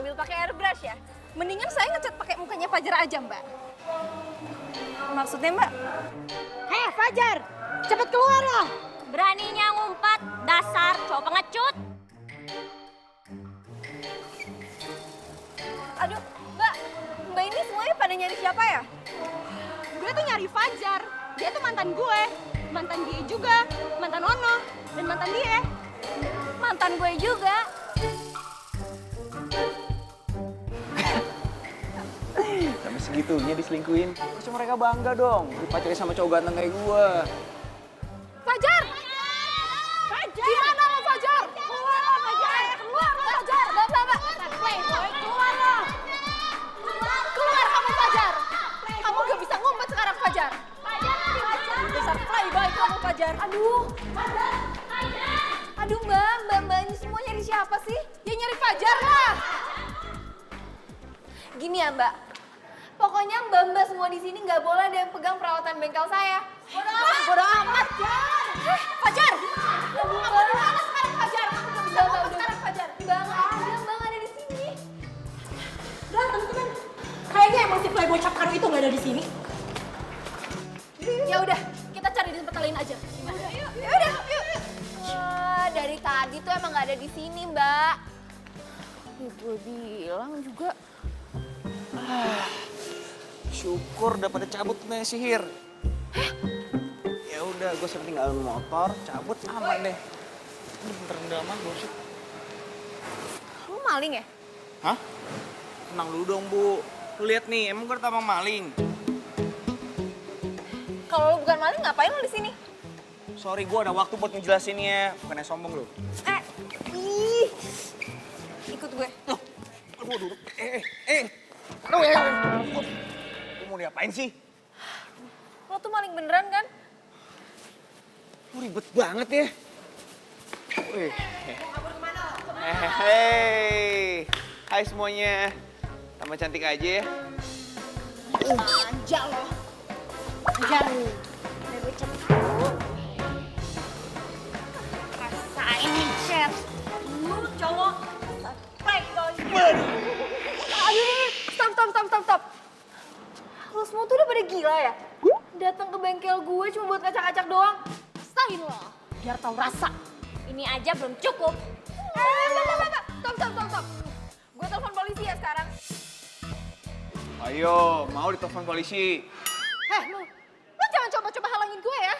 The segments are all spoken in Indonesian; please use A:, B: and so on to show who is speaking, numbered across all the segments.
A: sambil pakai airbrush ya? Mendingan saya ngecat pakai mukanya Fajar aja, Mbak. Maksudnya, Mbak?
B: Hei, Fajar! Cepet keluar loh!
C: Beraninya ngumpet, dasar cowok pengecut.
A: Aduh, Mbak. Mbak ini semuanya pada nyari siapa ya?
B: Gue tuh nyari Fajar. Dia tuh mantan gue. Mantan dia juga. Mantan Ono. Dan mantan dia.
A: Mantan gue juga.
D: Sampai segitunya diselingkuhin. Harusnya mereka bangga dong. Dipacarin sama cowok ganteng kayak gue.
A: Fajar!
B: Fajar!
A: Gimana lo, Fajar? Keluar lo, Fajar! Keluar lo, Fajar! Mbak.
B: Playboy, keluar lo!
A: Keluar kamu, Fajar! Kamu gak bisa ngumpet sekarang, Fajar! Dasar playboy kamu, Fajar! Aduh! Aduh, Mbak ini semua nyari siapa sih? Ya nyari Fajar lah! Gini ya, Mbak. Pokoknya Mbak semua di sini nggak boleh ada yang pegang perawatan bengkel saya. Bodoh amat! Fajar! Kamu di mana sekarang, Fajar? Udah sekarang, Fajar. Mbak ada di sini.
B: Udah, teman-teman. Kayaknya emang si Playboy cap karu itu nggak ada di sini.
A: Ya udah, kita cari di tempat lain aja. Gimana? Ya udah, yuk. Wah, dari tadi tuh emang nggak ada di sini, Mbak. Gue bilang juga.
D: Syukur udah pada cabut nih sihir. Ya udah, gue sering tinggalin motor, cabut aman deh. Ini bener aman gosip.
A: Lu maling ya?
D: Hah? Tenang dulu dong, Bu. Lu lihat nih, emang gue tamang maling.
A: Kalau lu bukan maling, ngapain lu di sini?
D: Sorry, gue ada waktu buat ngejelasinnya. Bukannya sombong lu.
A: Ih. Ikut gue.
D: Aduh. Aduh, lu mau diapain sih?
A: Lo tuh maling beneran kan?
D: Lu ribet banget ya. Wih. Hei. Hai semuanya. Tambah cantik aja ya.
A: Manja lo.
B: Fajar.
A: Gue cepet dulu. Rasain nih, chat. Lu cowok. Playboy. Aduh, stop. Lo semua tuh udah pada gila ya? Datang ke bengkel gue cuma buat ngacak-ngacak doang. Stain lo.
B: Biar tahu rasa.
C: Ini aja belum cukup.
A: Stop. Gue telepon polisi ya sekarang.
D: Ayo, mau ditelepon polisi.
A: Lo jangan coba-coba halangin gue ya.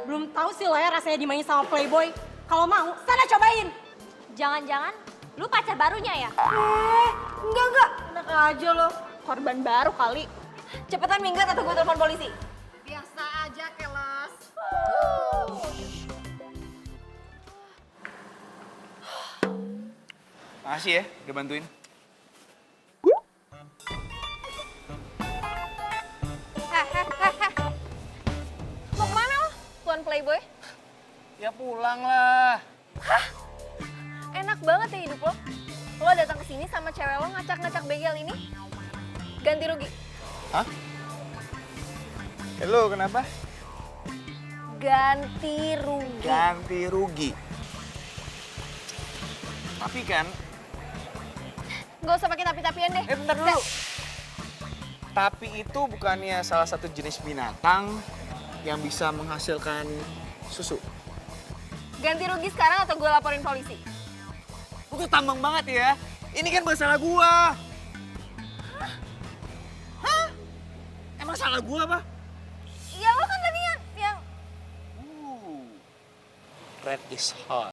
B: Belum tahu sih lo ya rasanya dimainin sama Playboy. Kalau mau, sana cobain.
C: Jangan-jangan lu pacar barunya ya?
A: Enggak. Enak aja lo. Korban baru kali. Cepetan minggat atau gue telepon polisi. Biasa aja, kelas.
D: Makasih ya, udah bantuin.
A: Mau kemana lo, Tuan Playboy?
D: Ya pulang lah.
A: Enak banget ya hidup lo. Lo datang ke sini sama cewek lo ngacak-ngacak bengkel ini. Ganti rugi.
D: Hah? Halo, kenapa?
A: Ganti rugi.
D: Ganti rugi. Tapi kan,
A: Gak usah pakai tapi-tapian deh.
D: bentar dulu. Tapi itu bukannya salah satu jenis binatang yang bisa menghasilkan susu.
A: Ganti rugi sekarang atau gue laporin polisi?
D: Lu tuh tambang banget ya. Ini kan masalah gua. Hah? Emang salah gua apa?
A: Ya lo kan tadi yang...
D: Red is hot.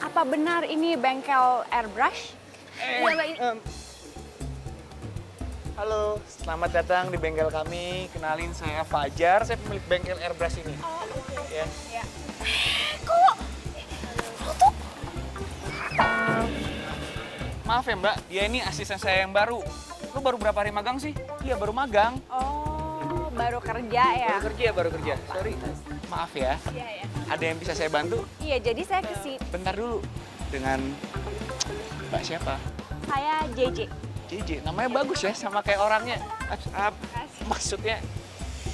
E: Apa benar ini bengkel airbrush?
D: Halo, selamat datang di bengkel kami. Kenalin, saya Fajar, saya pemilik bengkel airbrush ini.
A: Oh, oke.
D: Ya.
A: Ya. Kok lo tuh
D: Maaf ya Mbak, dia ini asisten saya yang baru. Lu baru berapa hari magang sih? Iya, baru magang.
E: Oh, baru kerja ya?
D: Baru kerja. Sorry. Maaf ya.
E: Iya, ya.
D: Ada yang bisa saya bantu?
E: Iya, jadi saya kesini.
D: Bentar dulu. Dengan Mbak siapa?
E: Saya JJ.
D: JJ, namanya bagus ya, sama kayak orangnya. Maksudnya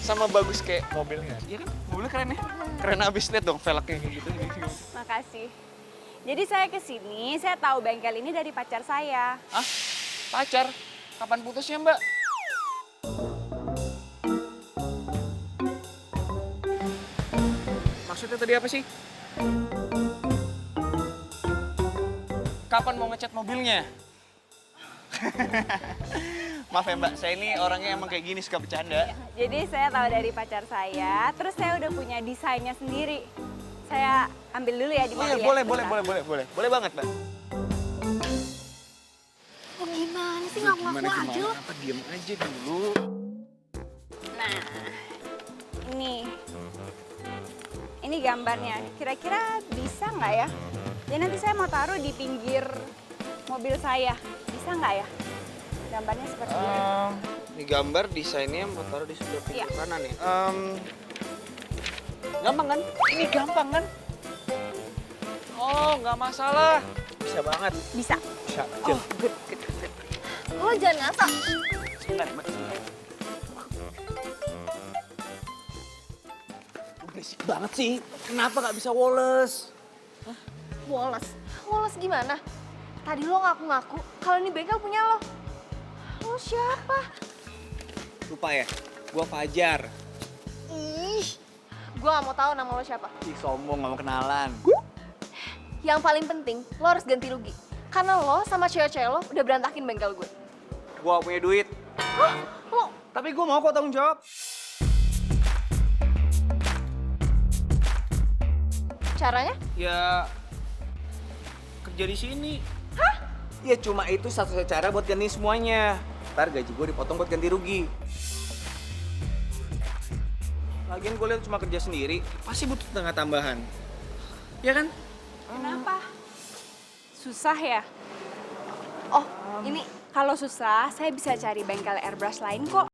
D: sama bagus kayak mobilnya. Iya kan? Mobilnya keren ya? Keren abis, liat dong velgnya kayak gitu.
E: Makasih. Jadi saya kesini, saya tahu bengkel ini dari pacar saya.
D: Hah? Pacar? Kapan putusnya Mbak? Maksudnya tadi apa sih? Kapan mau ngecat mobilnya? Maaf ya Mbak, saya ini orangnya emang kayak gini, suka bercanda.
E: Jadi saya tahu dari pacar saya, terus saya udah punya desainnya sendiri. Saya ambil dulu ya di
D: Oh
E: mobil
D: iya,
E: ya.
D: boleh. Boleh banget Mbak.
A: Lo gimana sih ngaku-ngaku aja lo?
D: Apa diem aja dulu.
E: Nah, ini gambarnya. Kira-kira bisa nggak ya? Jadi nanti saya mau taruh di pinggir mobil saya. Bisa nggak ya? Gambarnya seperti ini.
D: Ini gambar desainnya mau taruh di sebelah pinggir
E: Iya.
D: kanan nih. Gampang kan? Ini gampang kan? Oh, nggak masalah. Bisa banget.
E: Bisa.
D: Bisa.
E: Oh, good.
A: Lo jangan ngasah.
D: Sebentar, Mbak. Lu berisik banget sih. Kenapa nggak bisa Wallace?
A: Wallace. Wallace gimana? Tadi lo ngaku-ngaku kalau ini bengkel punya lo. Lo siapa?
D: Lupa ya? Gua Fajar.
A: Ih, gue gak mau tahu nama lo siapa.
D: Ih, sombong, nggak mau kenalan.
A: Yang paling penting, lo harus ganti rugi. Karena lo sama cewek-cewek lo udah berantakin bengkel gue.
D: Gua punya duit.
A: Hah? Lo?
D: Tapi gua mau kok tanggung jawab.
A: Caranya?
D: Ya kerja di sini. Hah? Ya cuma itu satu-satunya cara buat ganti semuanya. Ntar gaji gue dipotong buat ganti rugi. Lagian gue lihat cuma kerja sendiri, pasti butuh tenaga tambahan. Ya kan?
E: Kenapa? Susah ya?
A: Oh, ini
E: Kalau susah, saya bisa cari bengkel airbrush lain kok.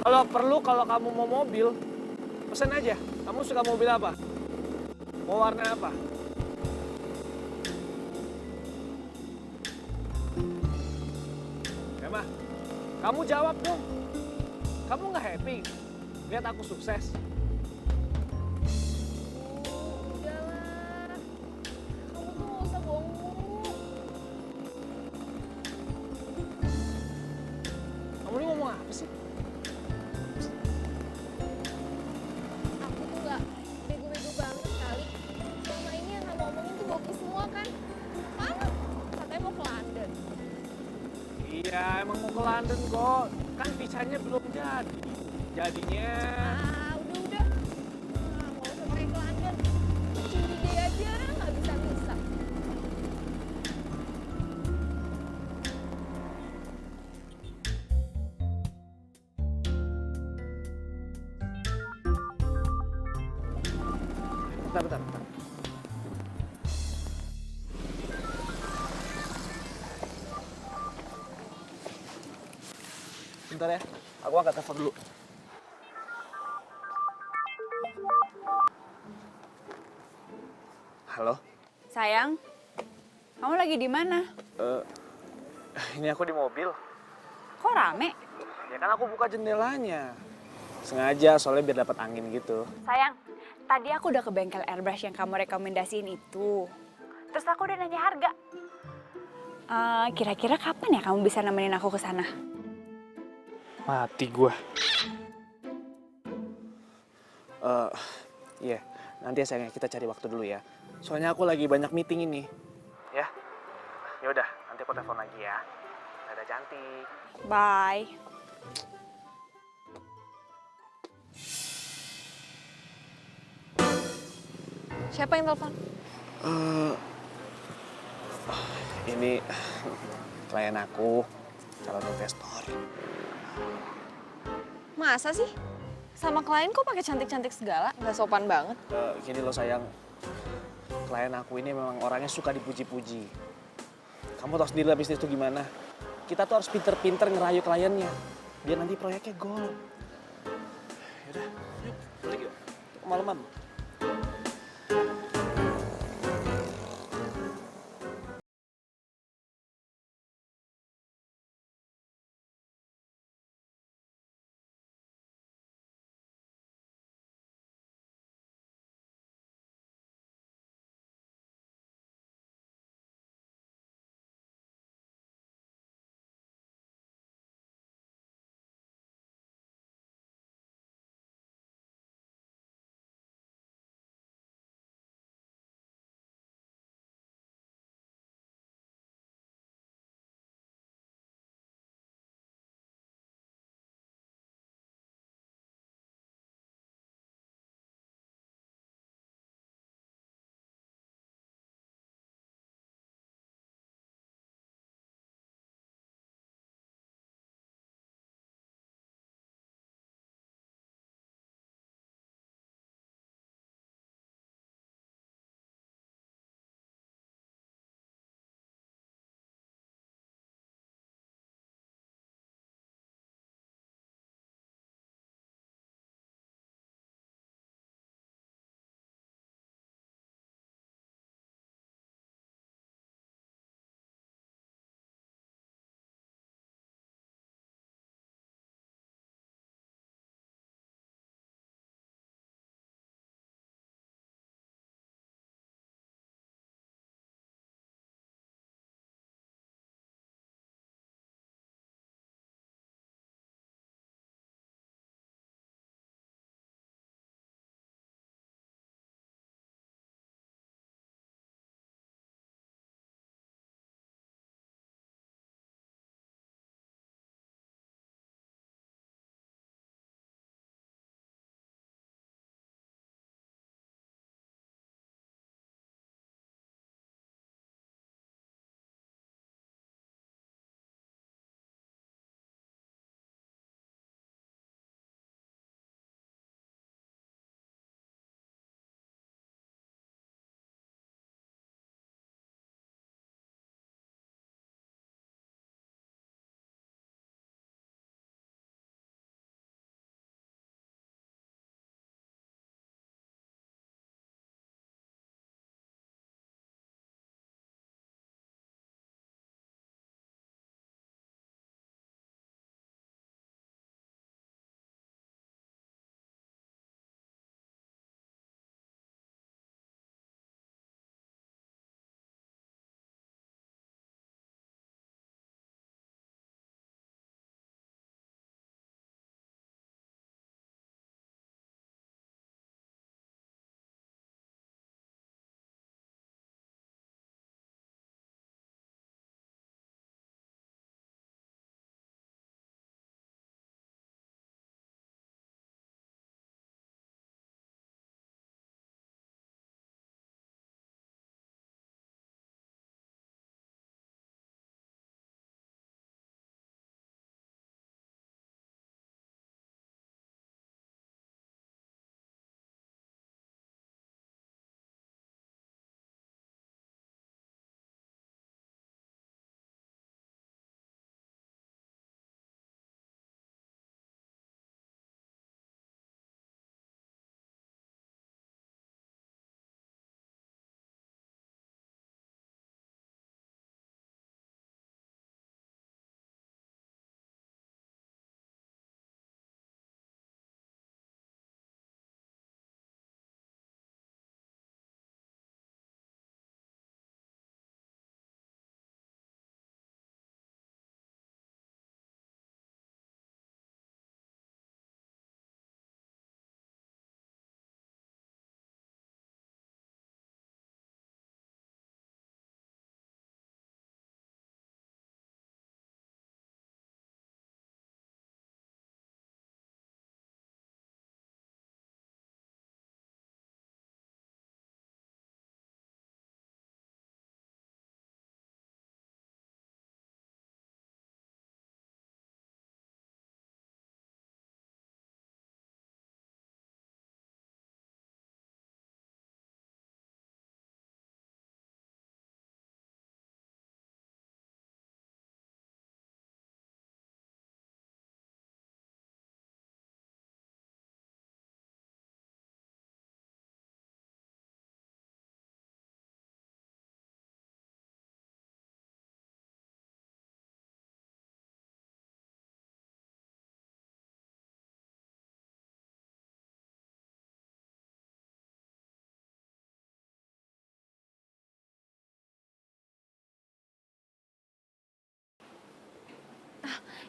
F: Kalau perlu, kalau kamu mau mobil, pesen aja. Kamu suka mobil apa? Mau warna apa? Emma, kamu jawab dong. Kamu nggak happy lihat aku sukses?
A: Udahlah. Kamu tuh gak usah bohong mulu.
F: Kamu ini ngomong apa sih?
A: Aku tuh gak bego-bego banget kali. Selama ini yang kamu omongin tuh bohong semua kan? Mana? Katanya mau ke London.
F: Iya, emang mau ke London kok. Kan visanya belum jadi. Jadinya...
A: Ah, udah. Ah, mau usah pakai ke London. Ciwidey aja gak bisa-bisa.
F: Bentar. Bentar ya, aku angkat telepon dulu. Halo,
E: Sayang, kamu lagi di mana?
F: ini aku di mobil.
E: Kok rame?
F: Ya kan aku buka jendelanya. Sengaja, soalnya biar dapat angin gitu.
E: Sayang, tadi aku udah ke bengkel airbrush yang kamu rekomendasiin itu. Terus aku udah nanya harga. Kira-kira kapan ya kamu bisa nemenin aku ke sana?
F: Mati gua. Iya, nanti ya sayangnya kita cari waktu dulu ya. Soalnya aku lagi banyak meeting ini. Ya? Ya udah, nanti aku telepon lagi ya. Dadah cantik.
E: Bye.
A: Siapa yang telepon?
F: Ini klien aku, calon investor.
A: Masa sih? Sama klien kok pakai cantik-cantik segala? Nggak sopan banget.
F: Gini loh sayang, klien aku ini memang orangnya suka dipuji-puji. Kamu tahu sendiri lah bisnis itu gimana. Kita tuh harus pinter-pinter ngerayu kliennya, biar nanti proyeknya gol. Yaudah, yuk balik yuk. Kemalaman.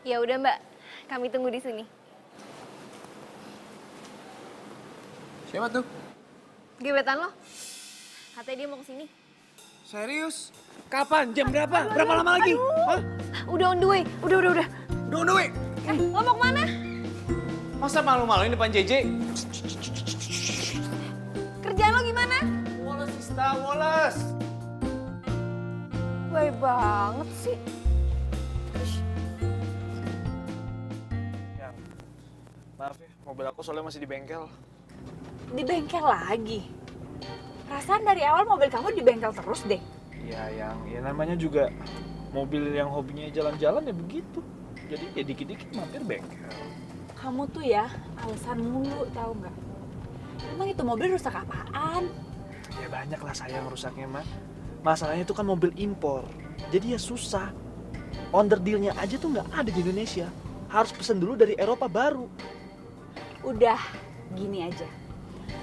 A: Ya udah Mbak, kami tunggu di sini.
D: Siapa tuh?
A: Gebetan lo? Katanya dia mau kesini.
D: Serius?
F: Kapan? Jam berapa? Berapa lama lagi? Hah?
A: Udah on the way, udah.
D: Udah, weh.
A: Lo mau kemana?
D: Masa malu-maluin depan JJ?
A: Kerjaan lo gimana?
D: Woles, Sista, woles.
A: Baik banget sih.
F: Yang, maaf ya, mobil aku soalnya masih di bengkel.
E: Di bengkel lagi? Perasaan dari awal mobil kamu di bengkel terus deh.
F: Iya, ya namanya juga mobil yang hobinya jalan-jalan ya begitu. Jadi ya dikit-dikit mampir bengkel.
E: Kamu tuh ya alasan mulu, tahu nggak? Emang itu mobil rusak apaan?
F: Ya banyak lah sayang rusaknya, Mak. Masalahnya itu kan mobil impor. Jadi ya susah. Onderdilnya aja tuh nggak ada di Indonesia. Harus pesen dulu dari Eropa baru.
E: Udah, gini aja.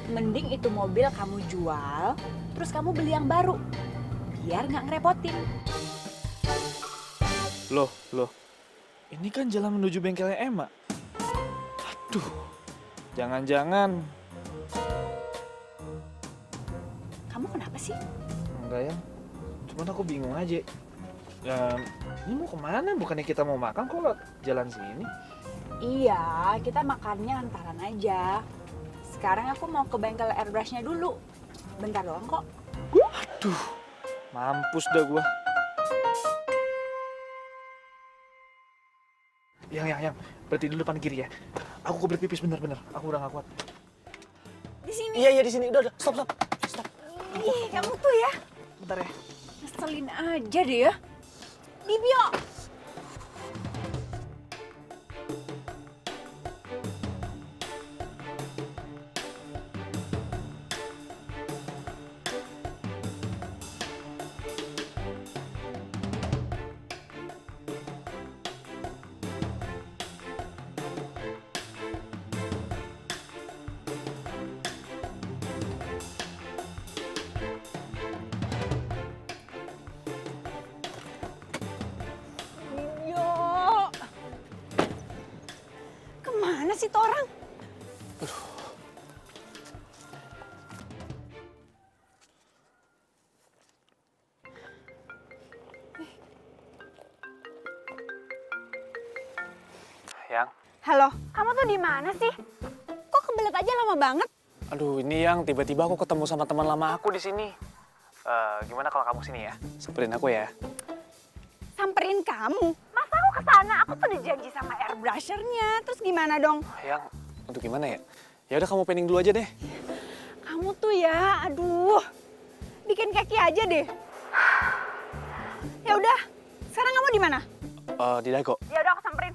E: Mending itu mobil kamu jual, terus kamu beli yang baru. Biar nggak ngerepotin.
F: Loh. Ini kan jalan menuju bengkelnya Emma. Aduh, jangan-jangan.
E: Kamu kenapa sih?
F: Enggak ya, cuman aku bingung aja. Ya, ini mau kemana? Bukannya kita mau makan kok lewat jalan sini?
E: Iya, kita makannya antaran aja. Sekarang aku mau ke bengkel airbrushnya dulu. Bentar doang kok.
F: Aduh, mampus dah gua. Yang, berarti dulu depan kiri ya. Aku kebelet pipis bener-bener. Aku udah gak kuat.
E: Di sini.
F: Iya di sini. Udah. Stop.
E: Ih, kamu tuh ya.
F: Bentar ya.
E: Ngeselin aja deh ya. Dibio. Kemana sih tuh orang?
F: Yang.
E: Halo, kamu tuh di mana sih? Kok kebelet aja lama banget?
F: Aduh, ini yang tiba-tiba aku ketemu sama teman lama aku di sini. Gimana kalau kamu sini ya? Samperin aku ya.
E: Samperin kamu? Masa aku kesana? Aku tuh udah janji sama airbrushernya. Terus gimana dong?
F: Yang, untuk gimana ya? Ya udah kamu pending dulu aja deh.
E: Kamu tuh ya, aduh. Bikin keki aja deh. Ya udah, sekarang kamu di mana?
F: Di Dago.
E: Ya udah aku samperin.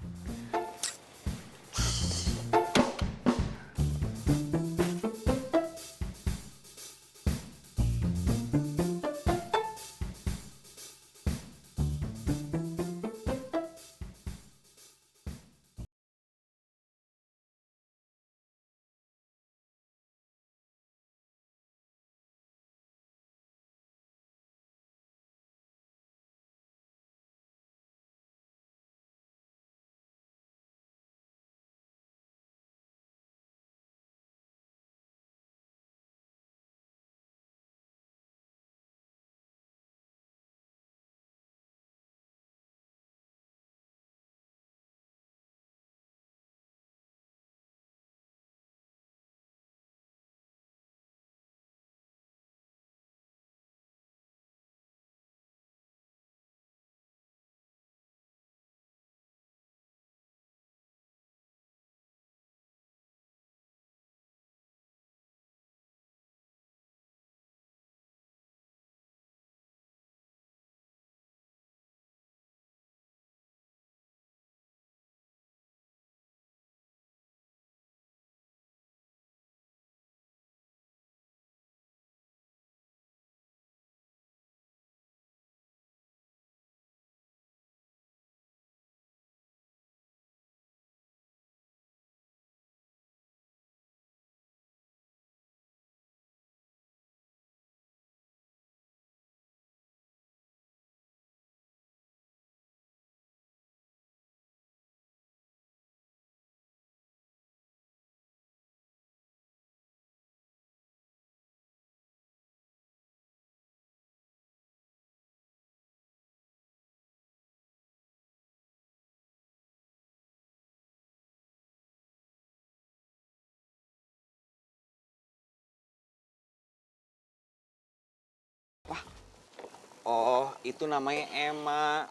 D: Itu namanya Emma.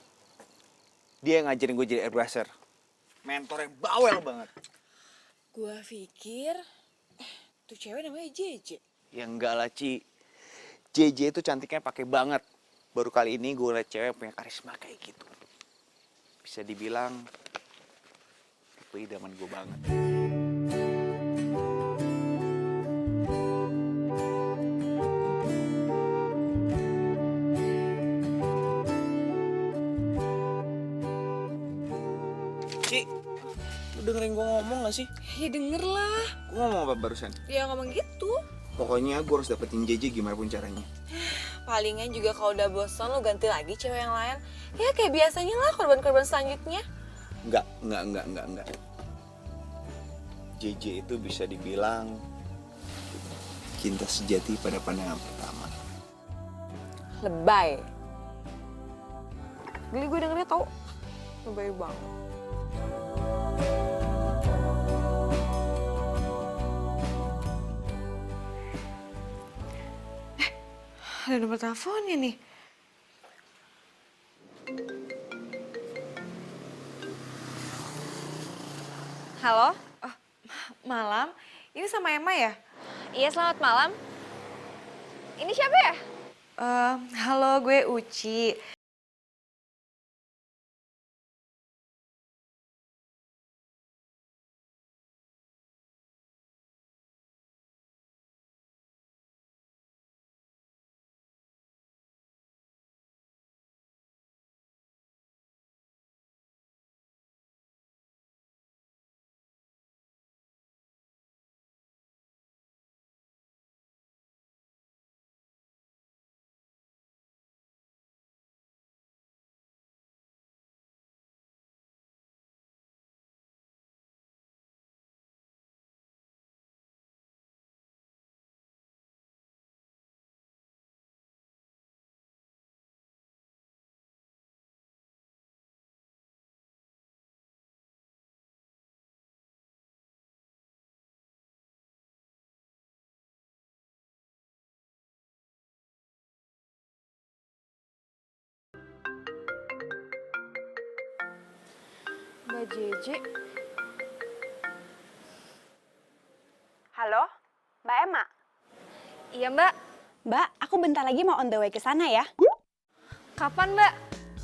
D: Dia yang ngajarin gue jadi airbrusher. Mentornya bawel banget.
A: Gua pikir, tuh cewek namanya JJ.
D: Ya enggak lah, Ci. JJ itu cantiknya pakai banget. Baru kali ini gue liat cewek yang punya karisma kayak gitu. Bisa dibilang tipe idaman gue banget. Ci, lu dengerin gue ngomong gak sih?
A: Ya denger lah.
D: Gue ngomong apa barusan?
A: Ya ngomong gitu.
D: Pokoknya gue harus dapetin JJ gimana pun caranya.
A: Palingan juga kalau udah bosan lo ganti lagi cewek yang lain. Ya kayak biasanya lah korban-korban selanjutnya.
D: Enggak. JJ itu bisa dibilang cinta sejati pada pandangan pertama.
A: Lebay. Geli gue dengernya tau. Lebay banget. Ada nomor teleponnya nih.
E: Halo?
A: Malam, ini sama Emma ya?
E: Iya, selamat malam. Ini siapa ya?
A: Halo, gue Uci. Mbak JJ.
E: Halo? Mbak Emma?
C: Iya, Mbak.
E: Mbak, aku bentar lagi mau on the way ke sana ya.
C: Kapan, Mbak?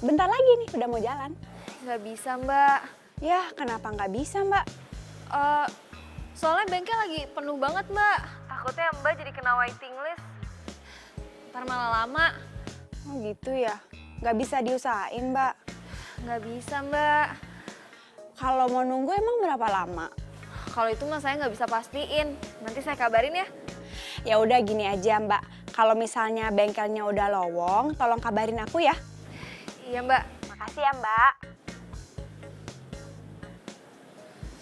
E: Bentar lagi nih, udah mau jalan.
C: Nggak bisa, Mbak.
E: Ya, kenapa nggak bisa, Mbak?
C: Soalnya bengkel lagi penuh banget, Mbak. Takutnya Mbak jadi kena waiting list. Ntar malah lama.
E: Oh gitu ya? Nggak bisa diusahain, Mbak?
C: Nggak bisa, Mbak.
E: Kalau mau nunggu emang berapa lama?
C: Kalau itu mah saya nggak bisa pastiin. Nanti saya kabarin ya.
E: Ya udah gini aja, Mbak. Kalau misalnya bengkelnya udah lowong, tolong kabarin aku ya.
C: Iya, Mbak.
E: Makasih ya, Mbak.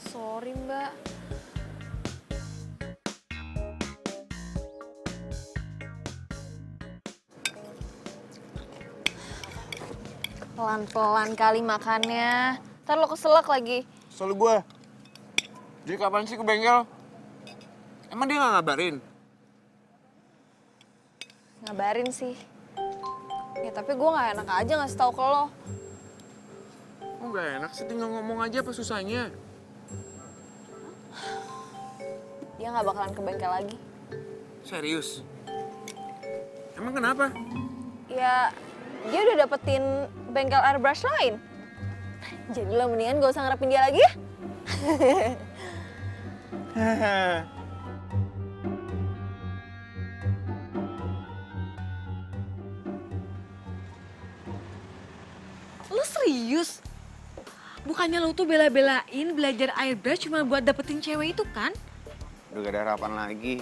C: Sorry, Mbak. Pelan-pelan kali makannya. Ntar lo keselak lagi.
D: Soal gue. Jadi kapan sih ke bengkel? Emang dia nggak ngabarin?
C: Ngabarin sih. Ya tapi gue gak enak aja ngasih tau ke lo.
D: Oh nggak enak sih, tinggal ngomong aja apa susahnya?
C: Dia gak bakalan ke bengkel lagi.
D: Serius? Emang kenapa?
C: Ya dia udah dapetin bengkel airbrush lain. Jadi lo mendingan gak usah ngarepin dia lagi ya.
A: Lu serius? Bukannya lu tuh bela-belain belajar airbrush cuma buat dapetin cewek itu kan?
D: Udah gak ada harapan lagi.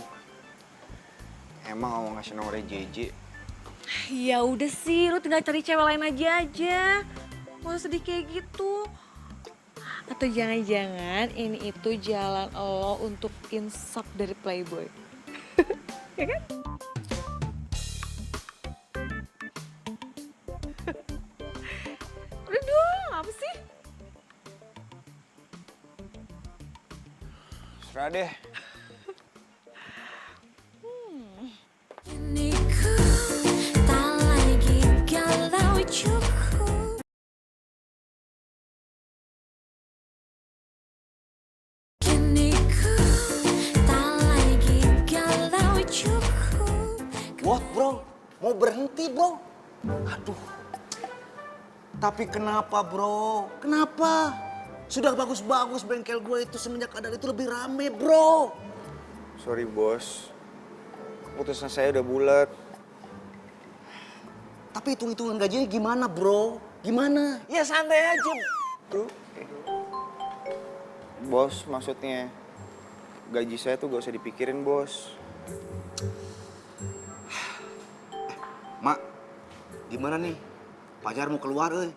D: Emang mau ngasih nomornya JJ?
A: Ya udah sih, lu tinggal cari cewek lain aja. Gak usah sedih kayak gitu. Atau jangan-jangan ini itu jalan lo untuk insap dari Playboy. Ya kan? Udah dong, apa sih?
D: Serah deh.
G: Ini ku tak lagi galau perlu berhenti, bro. Aduh. Tapi kenapa, bro? Kenapa? Sudah bagus-bagus bengkel gue itu semenjak ada itu lebih rame, bro.
D: Sorry bos, keputusan saya udah bulat.
G: Tapi hitung-hitungan gajinya gimana, bro? Gimana?
D: Ya santai aja, bro. Bos, maksudnya gaji saya tuh gak usah dipikirin, bos.
G: Mak, gimana nih? Pajar mau keluar, euy.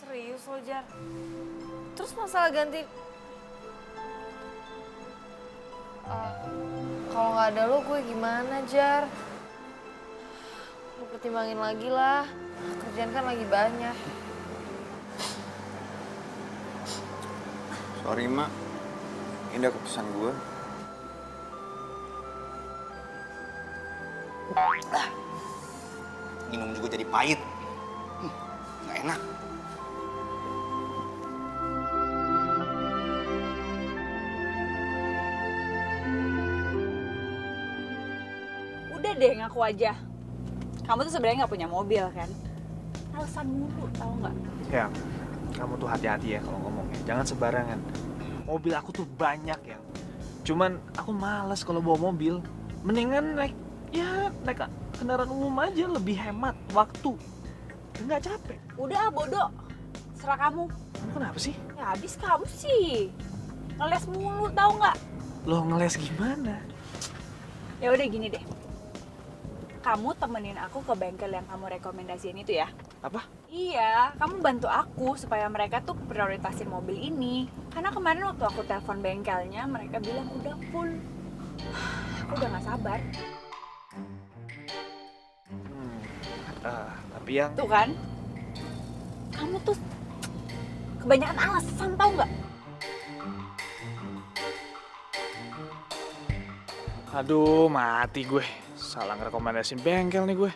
C: Serius lo, Jar? Terus masalah ganti... kalau nggak ada lo, gue gimana, Jar? Lo pertimbangin lagi lah. Kerjaan kan lagi banyak.
D: Sorry, Mak. Ini udah keputusan gue.
G: Minum juga jadi pahit. Nggak enak.
E: Udah deh ngaku aja. Kamu tuh sebenarnya nggak punya mobil kan? Alasan mulu, tahu nggak?
F: Ya, kamu tuh hati-hati ya kalau ngomongnya. Jangan sembarangan. Mobil aku tuh banyak ya. Cuman aku malas kalau bawa mobil. Mendingan naik kendaraan umum aja, lebih hemat waktu. Nggak capek.
E: Udah bodoh, serah kamu.
F: Kamu kenapa sih?
E: Ya habis kamu sih. Ngeles mulu, tahu nggak?
F: Lo ngeles gimana?
E: Ya udah gini deh. Kamu temenin aku ke bengkel yang kamu rekomendasiin itu ya.
F: Apa?
E: Iya, kamu bantu aku supaya mereka tuh prioritasin mobil ini. Karena kemarin waktu aku telepon bengkelnya, mereka bilang udah full. Aku udah gak sabar.
F: Tapi yang...
E: Tuh kan, kamu tuh kebanyakan alasan tau nggak?
F: Aduh, mati gue. Salah ngerekomendasiin bengkel nih gue.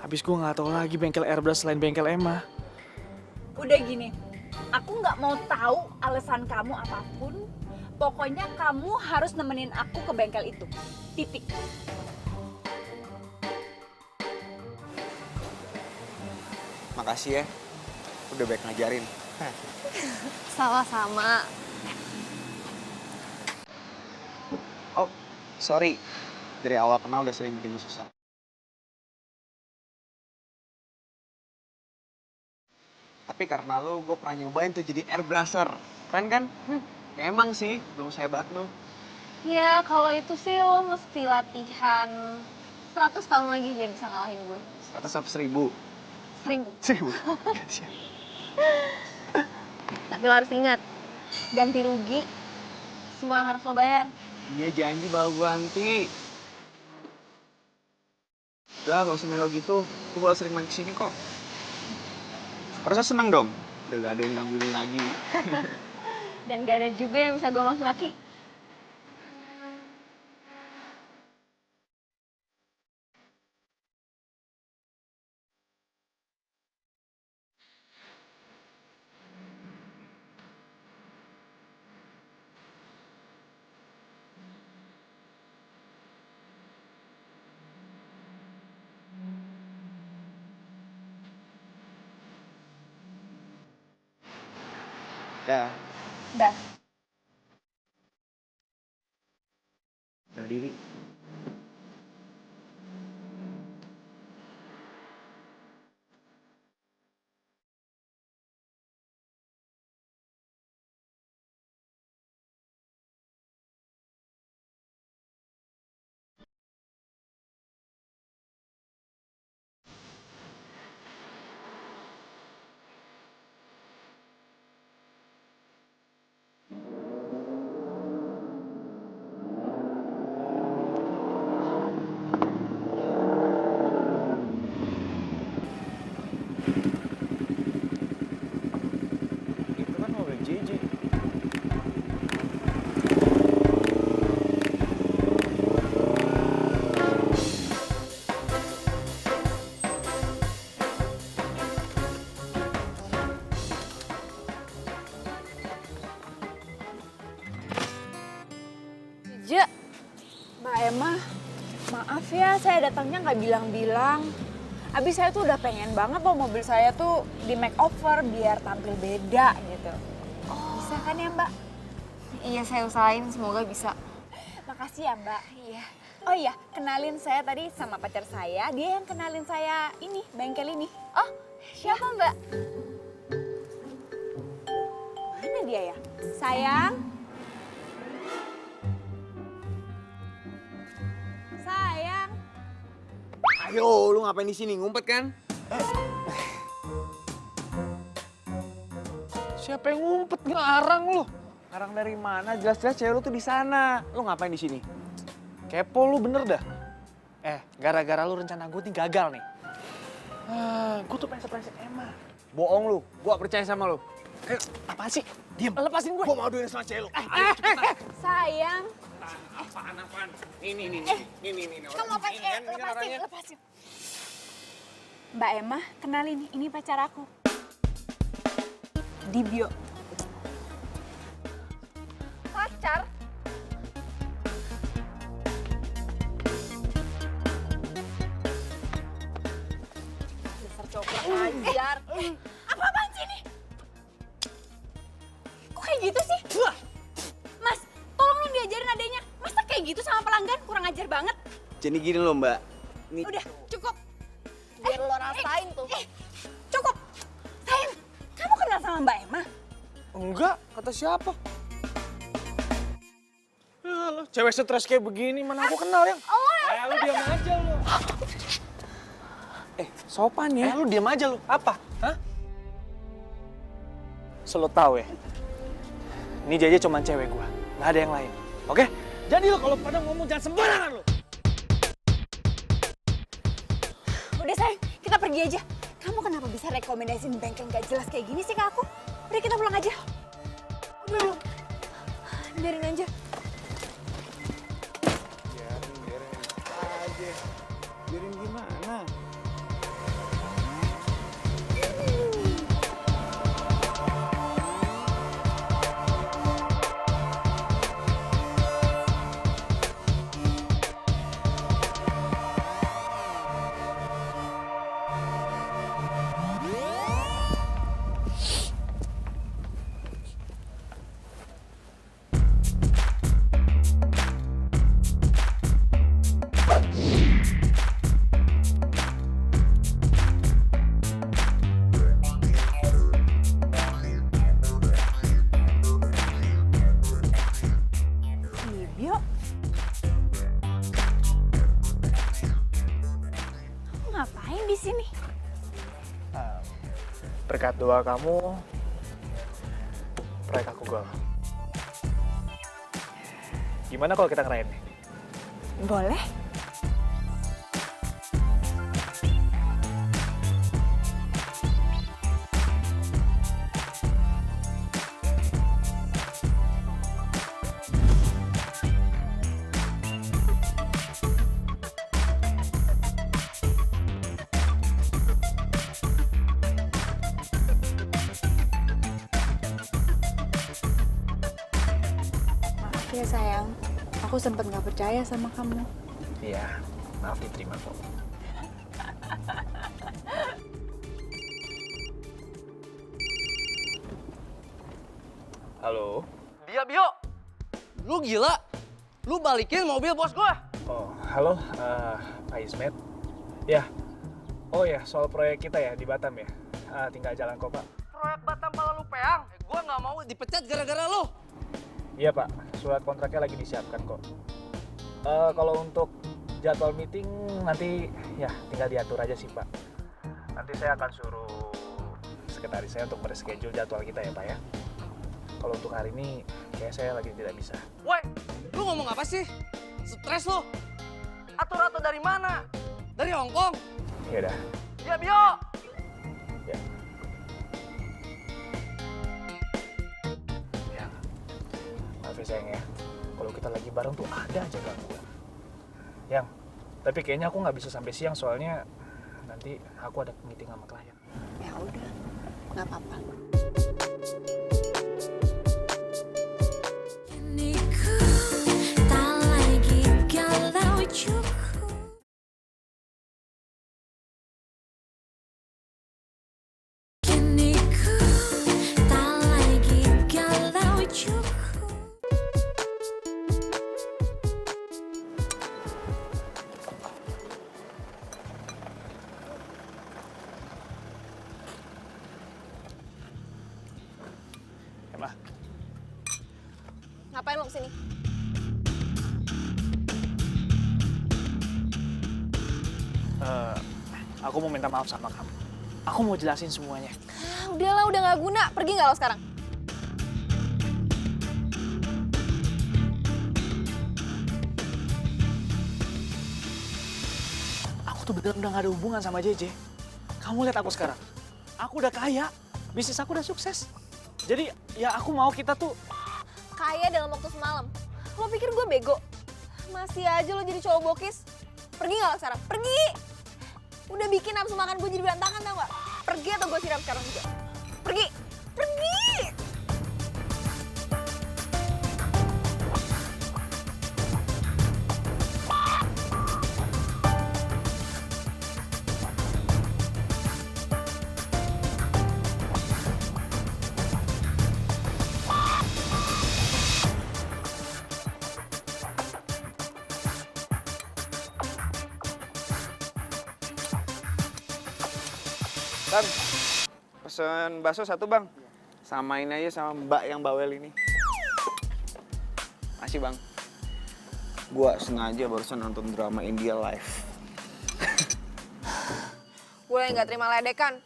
F: Habis gue nggak tahu lagi bengkel airbrush selain bengkel Emma.
E: Udah gini, aku nggak mau tahu alasan kamu apapun. Pokoknya kamu harus nemenin aku ke bengkel itu. Titik.
D: Makasih ya, udah baik ngajarin.
C: Sama-sama.
D: Oh, sorry. Dari awal kenal udah sering bikin lu susah. Tapi karena lu, gue pernah nyobain tuh jadi airbrusher. Keren kan? Ya emang sih, belum sehebat lu.
C: Ya, kalau itu sih lo mesti latihan 100 tahun lagi biar bisa ngalahin gue.
D: 100 apa 1000?
C: 1000.
D: 1000?
C: Tapi lo harus ingat, ganti rugi, semua harus lo bayar.
D: Iya janji bakal gue ganti. Udah gak usah melo gitu, gue bakal sering main kesini kok. Harusnya seneng dong, udah gak ada yang gangguin lagi.
C: Dan gak ada juga yang bisa gue maki-maki.
D: Dah,
C: Dah.
D: udah diri.
E: Maaf ya, saya datangnya nggak bilang-bilang. Abis saya tuh udah pengen banget loh mobil saya tuh di makeover biar tampil beda gitu. Bisa kan ya Mbak?
C: Iya, saya usahain, semoga bisa.
E: Makasih ya Mbak. Iya. Oh iya, kenalin saya tadi sama pacar saya. Dia yang kenalin saya ini, bengkel ini.
C: Oh, siapa Mbak?
E: Mana dia ya? Sayang. Sayang.
D: Ayo, lu ngapain di sini? Ngumpet kan?
F: Siapa yang ngumpet ngelarang lu?
D: Ngarang dari mana? Jelas-jelas cewek lu tuh di sana. Lu ngapain di sini?
F: Kepo lu bener dah. Gara-gara lu rencana gue nih gagal nih. Gue tuh pengen surprise Emma.
D: Bohong lu. Gua percaya sama lu.
F: Apaan sih? Diam, lepasin gue.
D: Gua mau aduin sama cewek lu.
E: Sayang.
D: Apaan? Ini.
E: Kamu lepasin. Mbak Emma, kenalin, ini pacar aku. Dibio.
C: Pacar? Dasar cowok kurang ajar.
E: Apa-apaan sih ini? Kok kayak gitu sih? Mas, tolong lu diajarin adanya. Masa kayak gitu sama pelanggan? Kurang ajar banget.
D: Jadi gini loh, Mbak. Nih,
E: Udah, cukup.
C: Biar lo rasain tuh.
E: Cukup. Sayang, kamu kenal sama Mbak Emma?
F: Enggak, kata siapa? Lo cewek stres kayak begini mana aku kenal yang. Lu diam aja lu.
D: sopan ya.
F: Lu diam aja lu. Apa? Hah? Selo tahu ya. Ini Jaja cuma cewek gua, nggak ada yang lain. Oke? Jadi lo kalau pada ngomong jangan sembarangan lo.
E: Udah sayang, kita pergi aja. Kamu kenapa bisa rekomendasiin bengkel gak jelas kayak gini sih ke aku? Udah kita pulang aja. Udah, biarin aja.
D: Biarin gimana?
E: Dibio. Kamu ngapain di sini?
F: Berkat doa kamu, proyek aku gol. Gimana kalau kita ngerayain nih?
E: Boleh. Maaf ya sayang, aku sempet gak percaya sama kamu.
F: Iya, maaf diterima kok. Halo?
H: Dia Bio, lu gila? Lu balikin mobil bos gua?
F: Oh, halo, Pak Ismet. Ya, oh ya, soal proyek kita ya di Batam ya. Tinggal jalan kok, Pak.
H: Proyek Batam Pala lu peang. Gua nggak mau dipecat gara-gara lu.
F: Iya, Pak. Surat kontraknya lagi disiapkan kok. Kalau untuk jadwal meeting nanti ya tinggal diatur aja sih, Pak. Nanti saya akan suruh sekretaris saya untuk mereschedule jadwal kita ya, Pak ya. Kalau untuk hari ini, kayak saya lagi tidak bisa.
H: Woi, lu ngomong apa sih? Stres lu. Atur-atur dari mana? Dari Hong Kong?
F: Ya udah.
H: Dia Bio.
F: Ya. Ya. Maaf ya sayang ya. Kalau kita lagi bareng tuh ada aja gangguan. Yang, tapi kayaknya aku nggak bisa sampai siang soalnya nanti aku ada meeting sama klien.
E: Ya udah, nggak apa-apa.
I: Ini ku tak lagi galau cukup.
C: Ngapain lo kesini?
F: Aku mau minta maaf sama kamu. Aku mau jelasin semuanya.
C: Udahlah, udah nggak guna. Pergi nggak lo sekarang?
F: Aku tuh bener udah gak ada hubungan sama JJ. Kamu lihat aku sekarang. Aku udah kaya. Bisnis aku udah sukses. Jadi ya aku mau kita tuh...
C: Kaya dalam waktu semalam. Lo pikir gue bego? Masih aja lo jadi cowok bokis. Pergi nggak lo sekarang? Pergi! Udah bikin nafsu makan gue jadi berantakan tau gak? Pergi atau gue siram sekarang juga? Pergi! Pergi!
D: Bang, pesen bakso satu bang. Samain aja sama mbak yang bawel ini. Makasih bang. Gua sengaja barusan nonton drama India live.
C: Gue nggak terima ledekan.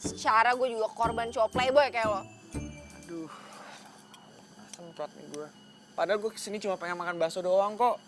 C: Secara gue juga korban cowok playboy kayak lo.
D: Aduh, semprot nih gue. Padahal gue kesini cuma pengen makan bakso doang kok.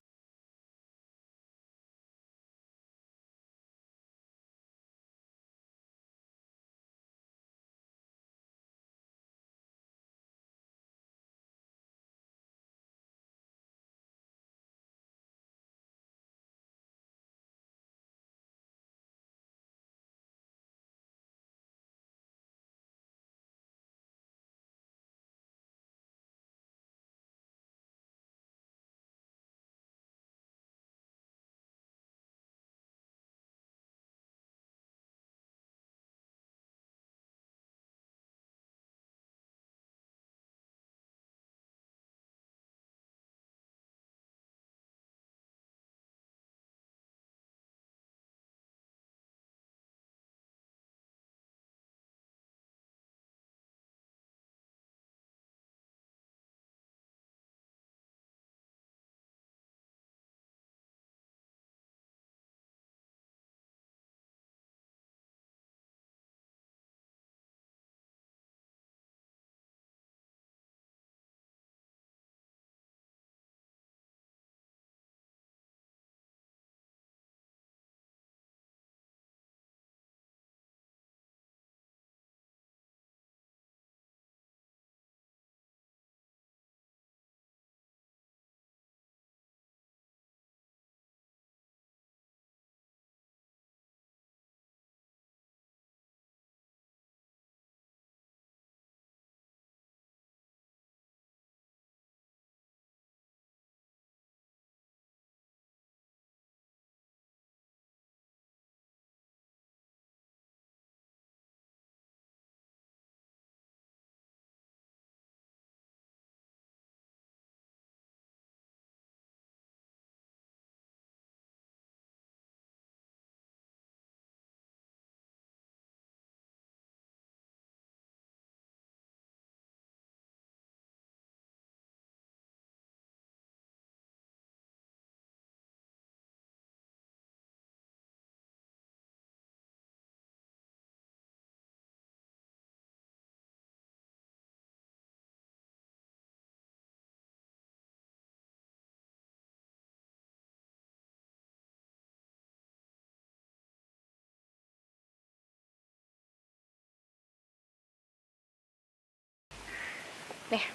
C: Nih,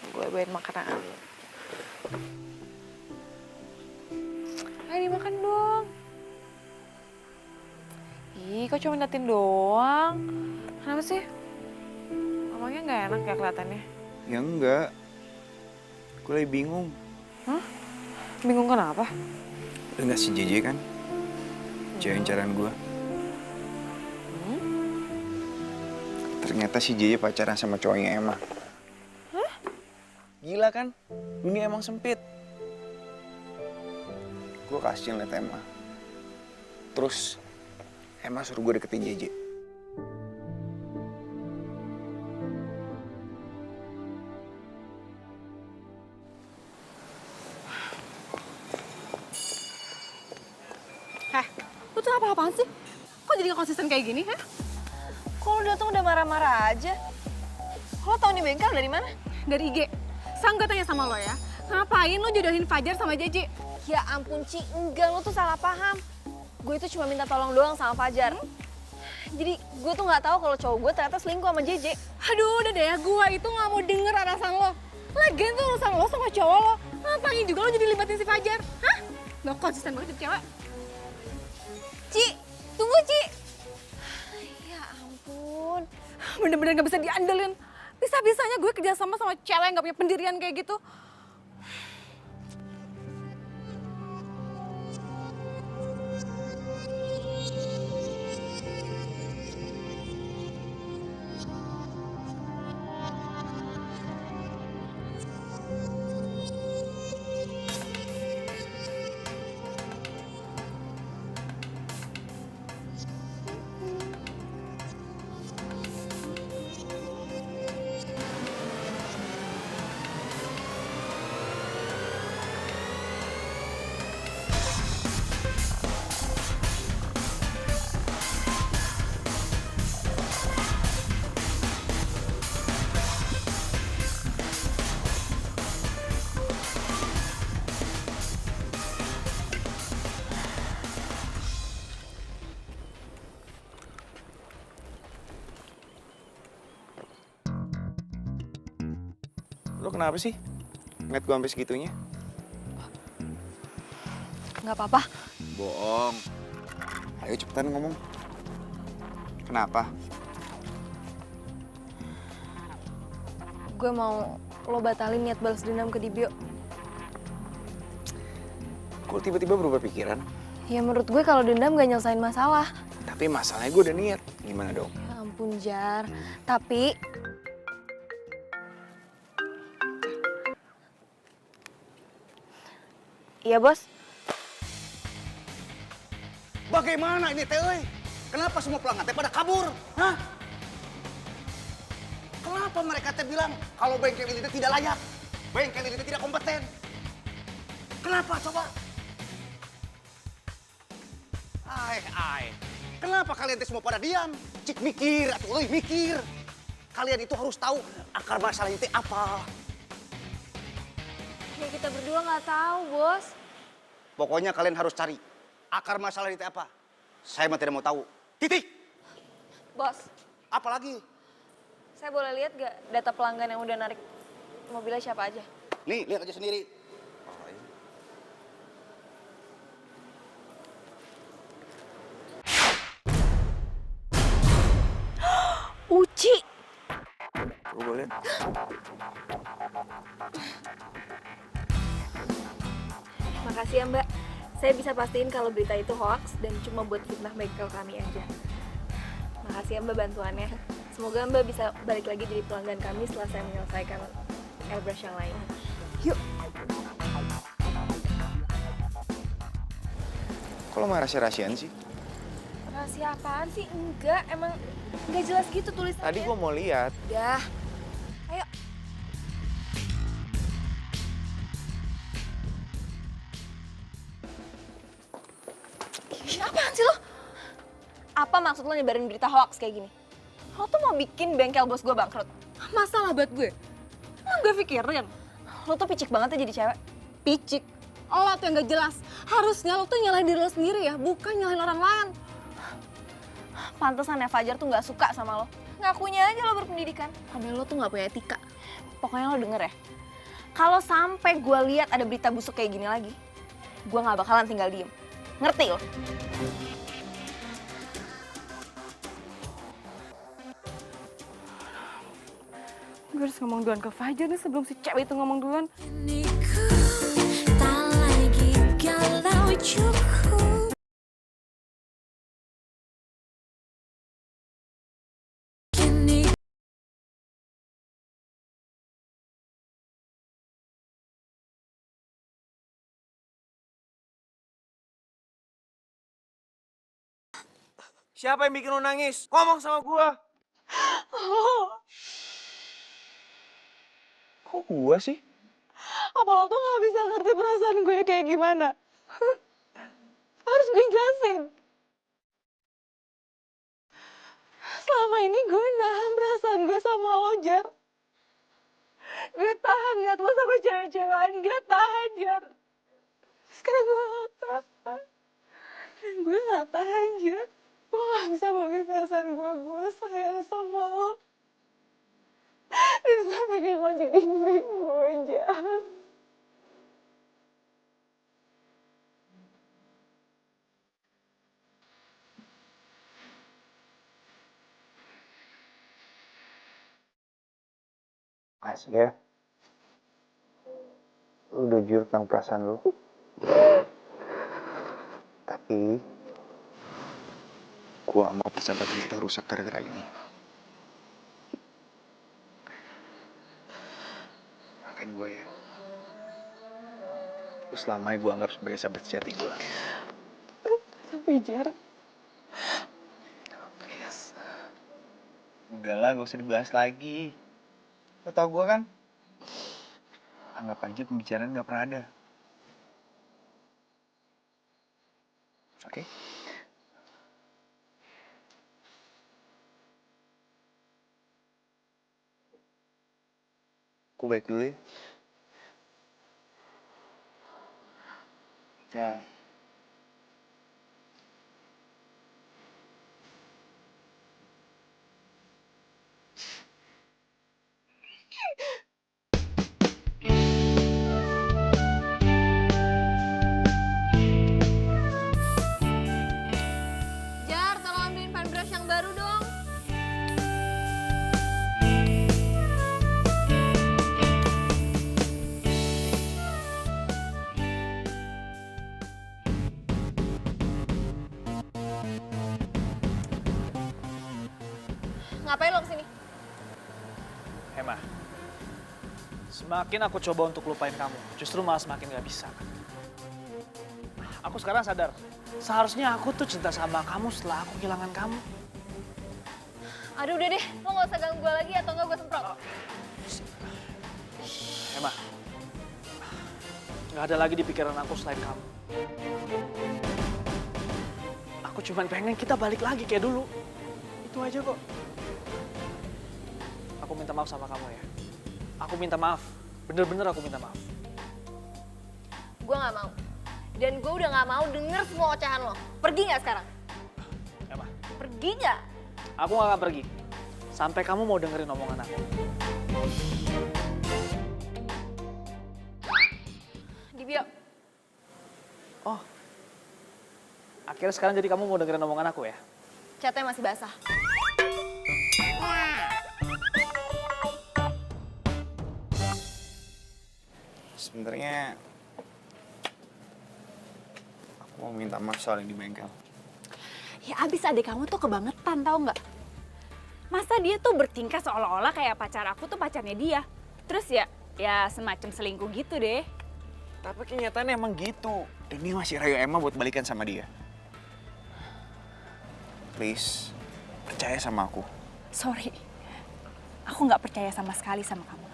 C: gue bawain makanan. Ayo dimakan dong. Ih, kok cuma liatin doang? Kenapa sih? Ngomongnya nggak enak ya kelihatannya?
D: Ya enggak. Gue lagi bingung.
C: Hah? Bingung kenapa?
D: Udah nggak si JJ kan? Cewek incaran gue. Ternyata si JJ pacaran sama cowoknya Emma.
C: Hah?
D: Gila kan? Dunia emang sempit. Gue kasihan liat Emma. Terus Emma suruh gue deketin JJ.
B: tuh apa-apaan sih? Kok jadi gak konsisten kayak gini, ha?
C: Kok lo datang udah marah-marah aja? Lo tau nih bengkel dari mana?
B: Dari IG. Sang gue tanya sama lo ya, ngapain lo jodohin Fajar sama JJ?
C: Ya ampun Ci, enggak, lo tuh salah paham. Gue itu cuma minta tolong doang sama Fajar. Jadi gue tuh nggak tahu kalau cowok gue ternyata selingkuh sama JJ.
B: Aduh, udah deh ya, gue itu gak mau denger alasan lo. Lagian tuh urusan lo sama cowok lo. Ngapain juga lo jadi libatin si Fajar? Hah? Gak konsisten banget jadi cewek.
C: Ci, tunggu Ci. Ya ampun.
B: Bener-bener gak bisa diandelin. Bisa-bisanya gue kerjasama sama cewek yang gak punya pendirian kayak gitu.
D: Lo kenapa sih? Ngeliat gue sampai segitunya?
C: Nggak apa-apa.
D: Bohong. Ayo cepetan ngomong. Kenapa?
C: Gue mau lo batalin niat balas dendam ke Dibio.
D: Kok tiba-tiba berubah pikiran?
C: Ya menurut gue kalau dendam gak nyelesain masalah.
D: Tapi masalahnya gue udah niat. Gimana dong?
C: Ya ampun Jar. Tapi iya bos.
G: Bagaimana ini teh? Kenapa semua pelanggan teh pada kabur? Hah? Kenapa mereka teh bilang kalau bengkel ini teh tidak layak? Bengkel ini teh tidak kompeten? Kenapa coba? Kenapa kalian teh semua pada diam? Cik mikir, atuh euy mikir. Kalian itu harus tahu akar masalahnya teh apa.
C: Ya kita berdua nggak tahu bos.
G: Pokoknya kalian harus cari akar masalah itu apa. Saya mah tidak mau tahu. Titik.
C: Bos,
G: Apalagi?
C: saya boleh lihat gak data pelanggan yang udah narik mobilnya siapa aja?
G: Nih, lihat aja sendiri.
C: Uci.
D: Gue boleh.
C: Makasih ya Mbak. Saya bisa pastiin kalau berita itu hoax dan cuma buat fitnah bengkel kami aja. Makasih ya Mbak bantuannya. Semoga Mbak bisa balik lagi jadi pelanggan kami setelah saya menyelesaikan airbrush yang lain. Yuk.
D: Kok lo malah rahasia-rahasiaan sih?
C: Rahasia apaan sih? Enggak, emang nggak jelas gitu tulisannya.
D: Tadi gue mau lihat.
C: Udah. Ayo. Ih, apaan sih lo? Apa maksud lo nyebarin berita hoax kayak gini? Lo tuh mau bikin bengkel bos gue bangkrut.
B: Masalah buat gue. Emang gue pikirin.
C: Lo tuh picik banget ya jadi cewek.
B: Picik. Lo tuh yang gak jelas. Harusnya lo tuh nyalahin diri lo sendiri ya, bukan nyalahin orang lain.
C: Pantesan ya Fajar tuh nggak suka sama lo. Ngakunya aja lo berpendidikan. Padahal lo tuh nggak punya etika. Pokoknya lo denger ya. Kalau sampai gue lihat ada berita busuk kayak gini lagi, gue nggak bakalan tinggal diem. Ngerti lo?
B: Gue harus ngomong duluan ke Fajar nih sebelum si cewek itu ngomong duluan.
I: Tak lagi galau cukup. Kini
H: Siapa yang bikin lo nangis? Ngomong sama gua.
D: Kok gue sih?
B: Apa lo tuh gak bisa ngerti perasaan gue kayak gimana? Harus gue jelasin. Selama ini gue nahan perasaan gue sama lo, Jar. Gue tahan liat lo sama cewek-cewek lain, gue tahan, Jar. Sekarang gue gak tahan. Dan gue gak tahan, Jar. Gue gak bisa bagi perasaan gue sayang sama lo. Dan gue pengen lo jadi milik gue, Jar.
D: Makasih ya. Lu udah jujur tentang perasaan lu. Tapi gua gak mau persahabatan kita rusak gara-gara ini. Maafin gue ya. Lu selamanya gue anggap sebagai sahabat sejati gue.
B: Tapi Jar,
D: Enggak lah, gak usah dibahas lagi. Lo tau gue kan? Anggap aja pembicaraan gak pernah ada. Oke? Gue balik dulu ya. Ya.
C: Jar, tolong ambilin fan brush yang baru dong. Ngapain lo kesini?
F: Emma, semakin aku coba untuk lupain kamu, justru malah semakin gak bisa. Aku sekarang sadar, seharusnya aku tuh cinta sama kamu setelah aku kehilangan kamu.
C: Aduh udah deh, lo gak usah ganggu gue lagi atau enggak gue semprot.
F: Emma, gak ada lagi di pikiran aku selain kamu. Aku cuma pengen kita balik lagi kayak dulu. Itu aja kok. Aku minta maaf sama kamu ya. Aku minta maaf. Bener-bener aku minta maaf.
C: Gue gak mau. Dan gue udah gak mau denger semua ocehan lo. Pergi gak sekarang?
F: Emma,
C: Pergi gak?
F: aku gak akan pergi. Sampai kamu mau dengerin omongan aku.
C: Di bio.
F: Oh, akhirnya sekarang jadi kamu mau dengerin omongan aku ya?
C: Catnya masih basah.
D: Sebenarnya aku mau minta maaf soal yang di bengkel.
E: Ya abis adik kamu tuh kebangetan, tau nggak? Masa dia tuh bertingkah seolah-olah kayak pacar aku tuh pacarnya dia. Terus ya semacam selingkuh gitu deh.
D: Tapi kenyataannya emang gitu. Dan dia masih rayu Emma buat balikan sama dia. Please, percaya sama aku.
E: Sorry, aku nggak percaya sama sekali sama kamu.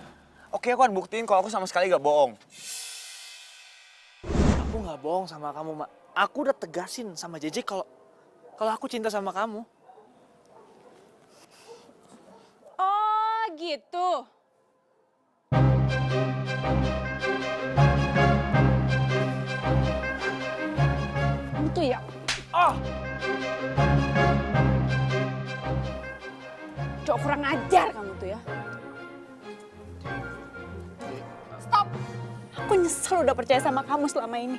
D: Oke, aku akan buktiin kalau aku sama sekali gak bohong.
F: Aku nggak bohong sama kamu, Mak. Aku udah tegasin sama JJ kalau aku cinta sama kamu.
E: Oh gitu. Itu ya. Cok kurang ajar kamu tuh ya. Stop. Aku nyesel udah percaya sama kamu selama ini.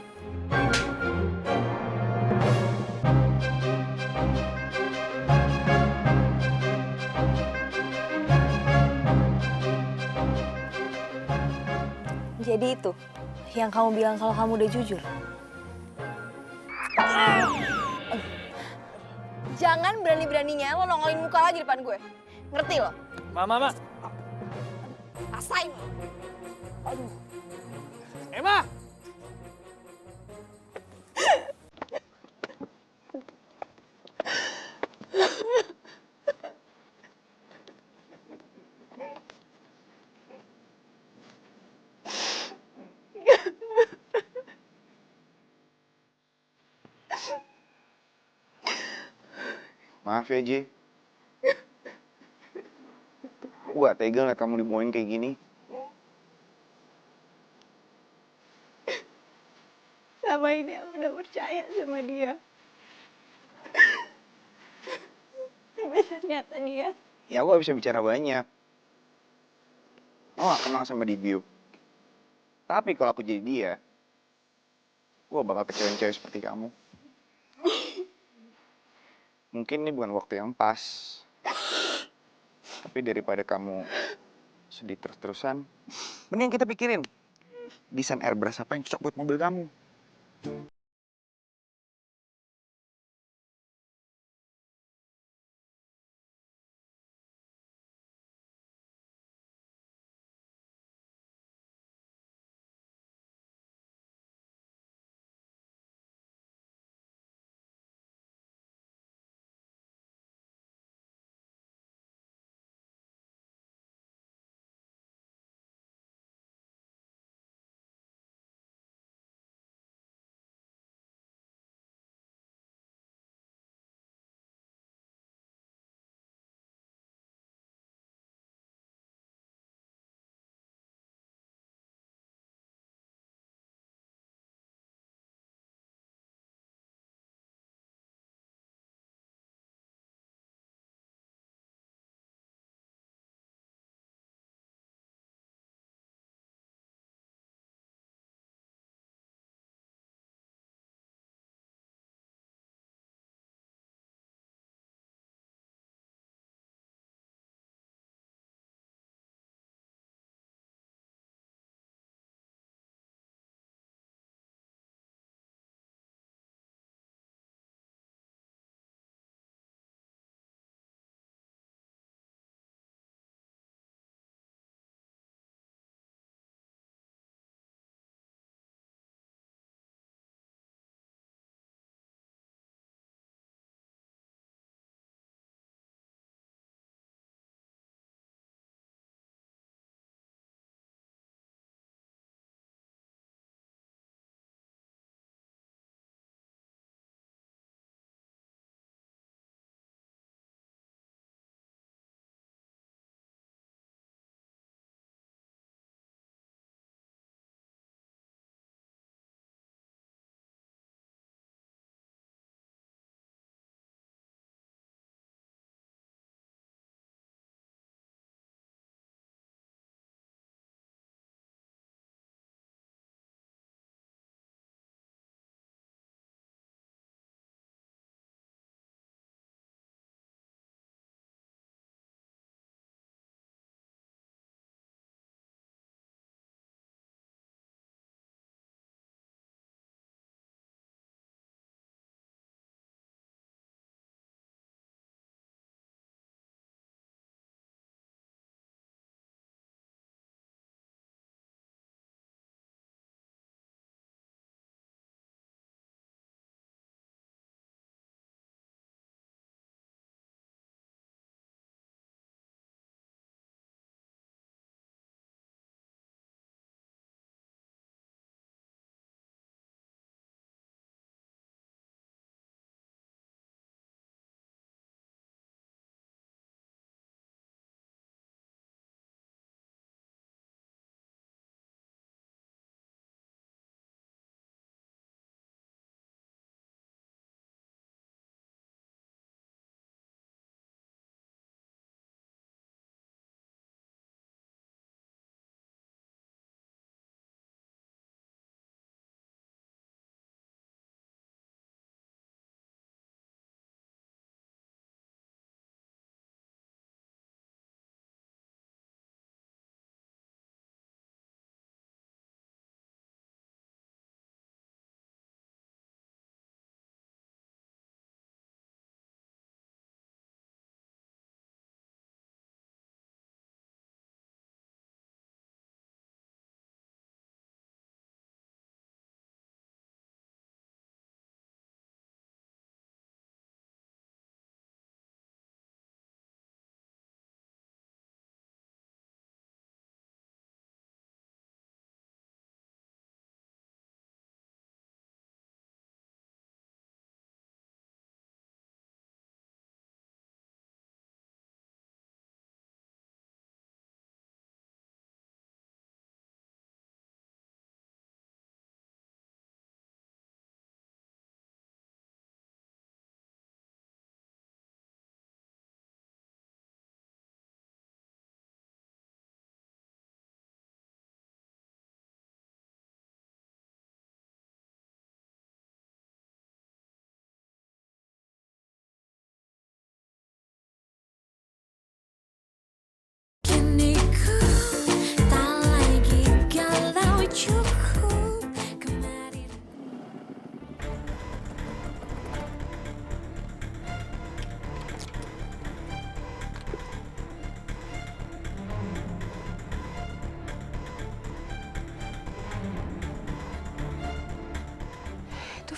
C: Jadi itu yang kamu bilang kalau kamu udah jujur. Jangan berani-beraninya lo nongolin muka lagi depan gue. Ngerti lo?
F: Mama.
C: Rasain.
F: Aduh. Emma!
D: Maaf ya, Ji. Aku gak tega liat kamu dibohongin kayak gini.
B: Selama ini aku udah percaya sama dia. Tapi ternyata dia
D: Ya aku gak bisa bicara banyak. Aku gak kenal sama Dibio. Tapi kalau aku jadi dia, gue bakal kecewain cewek seperti kamu. Mungkin ini bukan waktu yang pas. Tapi daripada kamu sedih terus-terusan, mending kita pikirin desain airbrush apa yang cocok buat mobil kamu.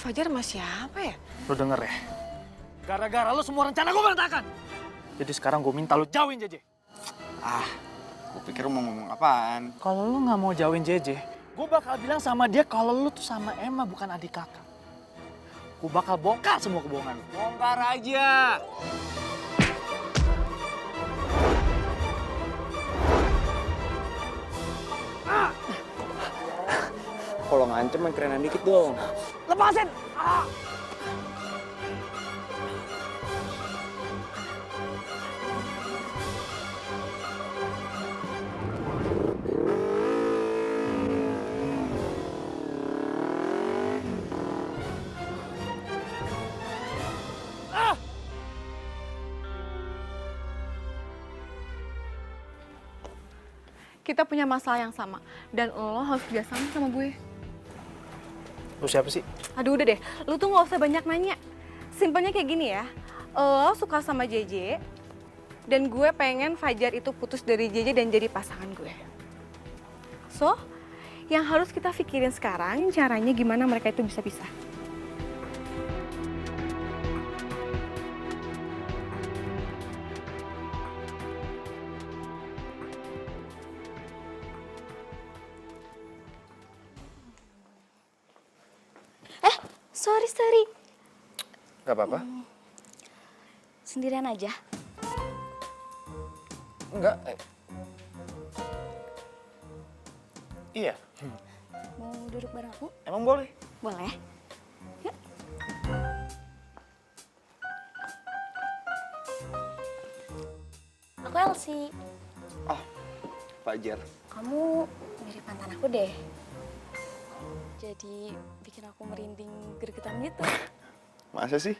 B: Fajar sama siapa ya?
F: Lo denger ya? Gara-gara lo semua rencana gue berantakan. Jadi sekarang gue minta lo jauhin JJ.
D: Ah, gue pikir lu mau ngomong apaan.
F: Kalau lo nggak mau jauhin JJ, gue bakal bilang sama dia kalau lo tuh sama Emma bukan adik kakak. Gue bakal bongkar semua kebohongan lo.
D: Bongkar aja. Kalau ngancem yang kerenan dikit dong.
F: Lepasin!
B: Kita punya masalah yang sama dan lo harus kerjasama sama gue.
F: Lo siapa sih?
B: Aduh udah deh, lu tuh nggak usah banyak nanya. Simpelnya kayak gini ya, lo suka sama JJ dan gue pengen Fajar itu putus dari JJ dan jadi pasangan gue. So, yang harus kita pikirin sekarang caranya gimana mereka itu bisa pisah.
C: Sorry.
D: Gak apa-apa.
C: Sendirian aja.
D: Enggak. Iya.
C: Mau duduk bareng aku?
D: Emang boleh?
C: Boleh. Yuk. Aku Elsie.
D: Oh, Fajar.
C: Kamu mirip mantan aku deh. Jadi bikin aku merinding gregetan gitu.
D: Masa sih?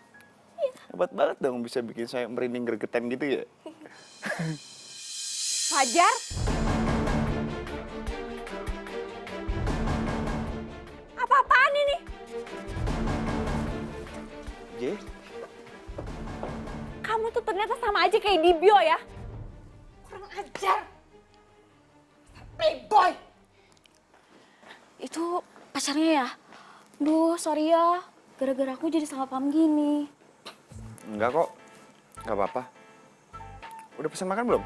D: Hebat banget dong bisa bikin saya merinding gregetan gitu ya.
B: Fajar? Apa-apaan ini?
D: J?
B: Kamu tuh ternyata sama aja kayak Dibio ya? Kurang ajar. Playboy.
C: Itu pacarnya ya? Duh, sorry ya. Gara-gara aku jadi salah paham gini.
D: Enggak kok. Gak apa-apa. Udah pesan makan belum?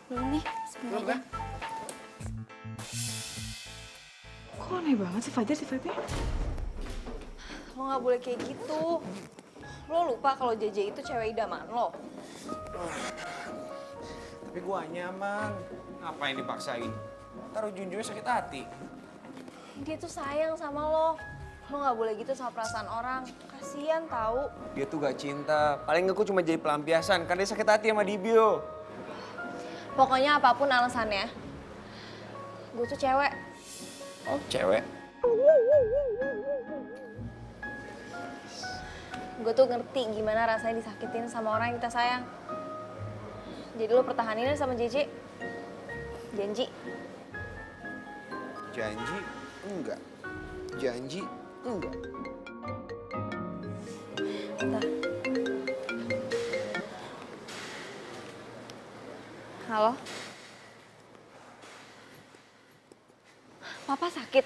C: Belum nih, sebentar aja.
B: Kok aneh banget sih Fajar si vibe-nya?
C: Lo gak boleh kayak gitu. Lo lupa kalau JJ itu cewek idaman lo.
D: Tapi gua nyaman. Ngapain dipaksain? Ntar ujung-ujungnya sakit hati.
C: Dia tuh sayang sama lo. Lo gak boleh gitu sama perasaan orang. Kasian tahu.
D: Dia tuh gak cinta. Paling aku cuma jadi pelampiasan. Kan dia sakit hati sama Dibio.
C: Pokoknya apapun alasannya. Gue tuh cewek.
D: Oh, cewek?
C: Gue tuh ngerti gimana rasanya disakitin sama orang yang kita sayang. Jadi lo pertahanin sama JJ. Janji.
D: Janji? Enggak. Janji? Enggak.
C: Bentar. Halo? Papa sakit?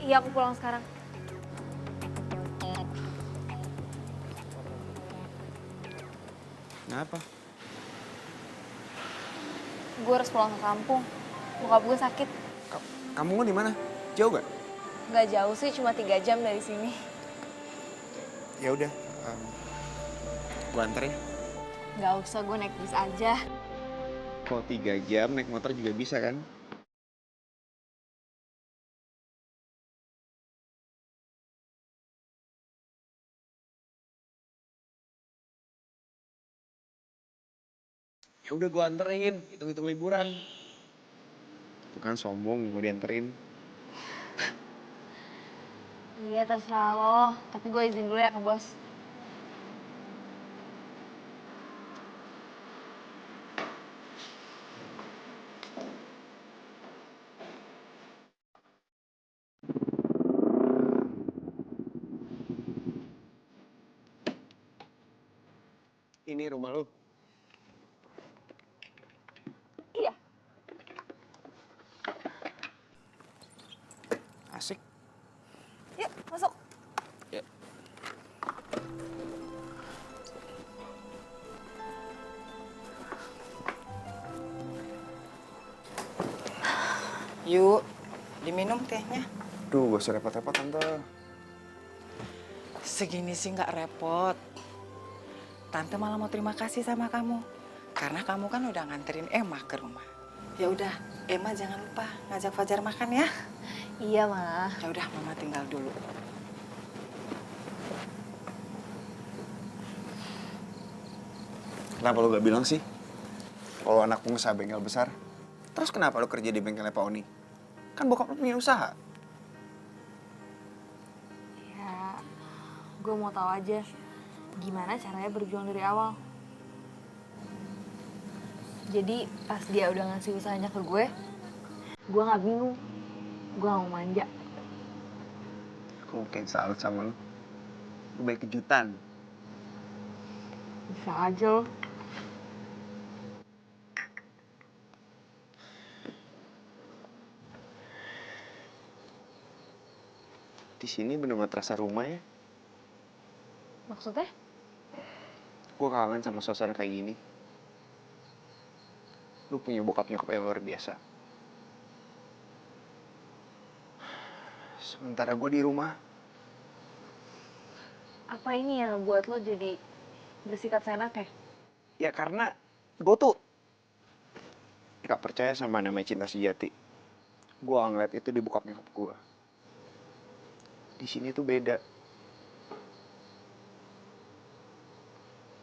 C: Iya, aku pulang sekarang.
D: Kenapa?
C: Gue harus pulang ke kampung. Bokap gue sakit.
D: Kamu di mana? Jauh gak?
C: Gak jauh sih, cuma 3 jam dari sini.
D: Ya udah. Gua anterin.
C: Gak usah, gue naik bis aja.
D: Kalau 3 jam naik motor juga bisa kan? Ya udah gua anterin, hitung-hitung liburan. Tuh kan sombong mau dianterin.
C: Iya, terserah lo. Tapi gue izin dulu ya ke bos.
D: Ini rumah lu.
C: Iya.
D: Asik.
C: Yuk.
J: Yuk, diminum tehnya.
D: Duh, gak usah repot-repot tante.
J: Segini sih nggak repot. Tante malah mau terima kasih sama kamu. Karena kamu kan udah nganterin Emma ke rumah. Ya udah, Emma jangan lupa ngajak Fajar makan ya.
C: Iya, Ma.
J: Ya udah, Mama tinggal dulu.
D: Kenapa lo gak bilang sih? Kalau anak pengusaha bengkel besar, terus kenapa lo kerja di bengkelnya Pak Oni? Kan bokap lo punya usaha.
A: Ya, gue mau tahu aja gimana caranya berjuang dari awal. Jadi pas dia udah ngasih usahanya ke gue nggak bingung, gue gak mau manja.
D: Aku mungkin salut sama lo. Lo baik kejutan.
A: Bisa aja lo.
D: Di sini bener-bener terasa rumah ya.
A: Maksudnya?
D: Gue kangen sama suasana kayak gini. Lu punya bokap nyokap yang luar biasa. Sementara gue di rumah.
A: Apa ini yang buat lo jadi bersikap seenaknya?
D: Ya karena gue tuh gak percaya sama namanya cinta sejati. Gue ngeliat itu di bokap nyokap gue. Di sini tuh beda.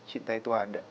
D: Cinta itu ada.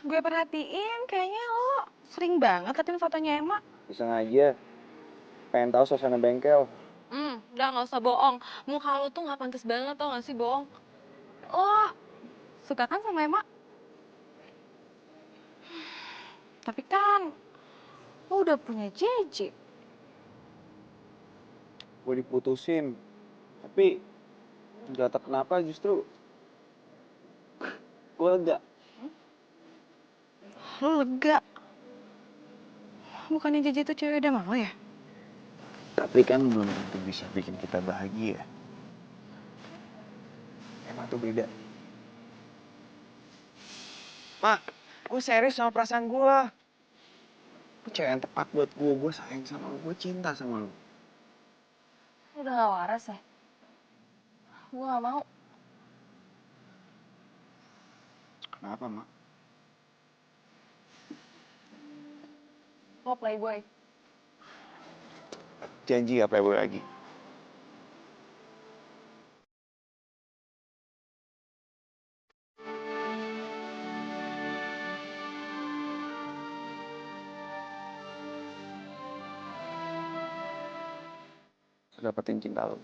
B: Gue perhatiin kayaknya lo sering banget liatin fotonya Emma.
D: Bisa aja. Pengen tahu suasana bengkel.
B: Udah gak usah bohong. Muka lo tuh gak pantas banget, tau gak sih bohong. Oh, suka kan sama Emma? Tapi kan lo udah punya JJ.
D: Gue diputusin. Tapi gak tau kenapa justru gue lega.
B: Lo lega. Bukannya JJ itu cewek udah mau ya?
D: Tapi kan belum tentu bisa bikin kita bahagia. Emang tuh beda. Mak, gue serius sama perasaan gue. Lu cewek yang tepat buat gue. Gue sayang sama lu. Gue cinta sama lu.
A: Udah gak waras ya? Gue gak mau.
D: Kenapa, Mak?
A: Lo playboy.
D: Janji gak playboy lagi. Dapetin cinta lu.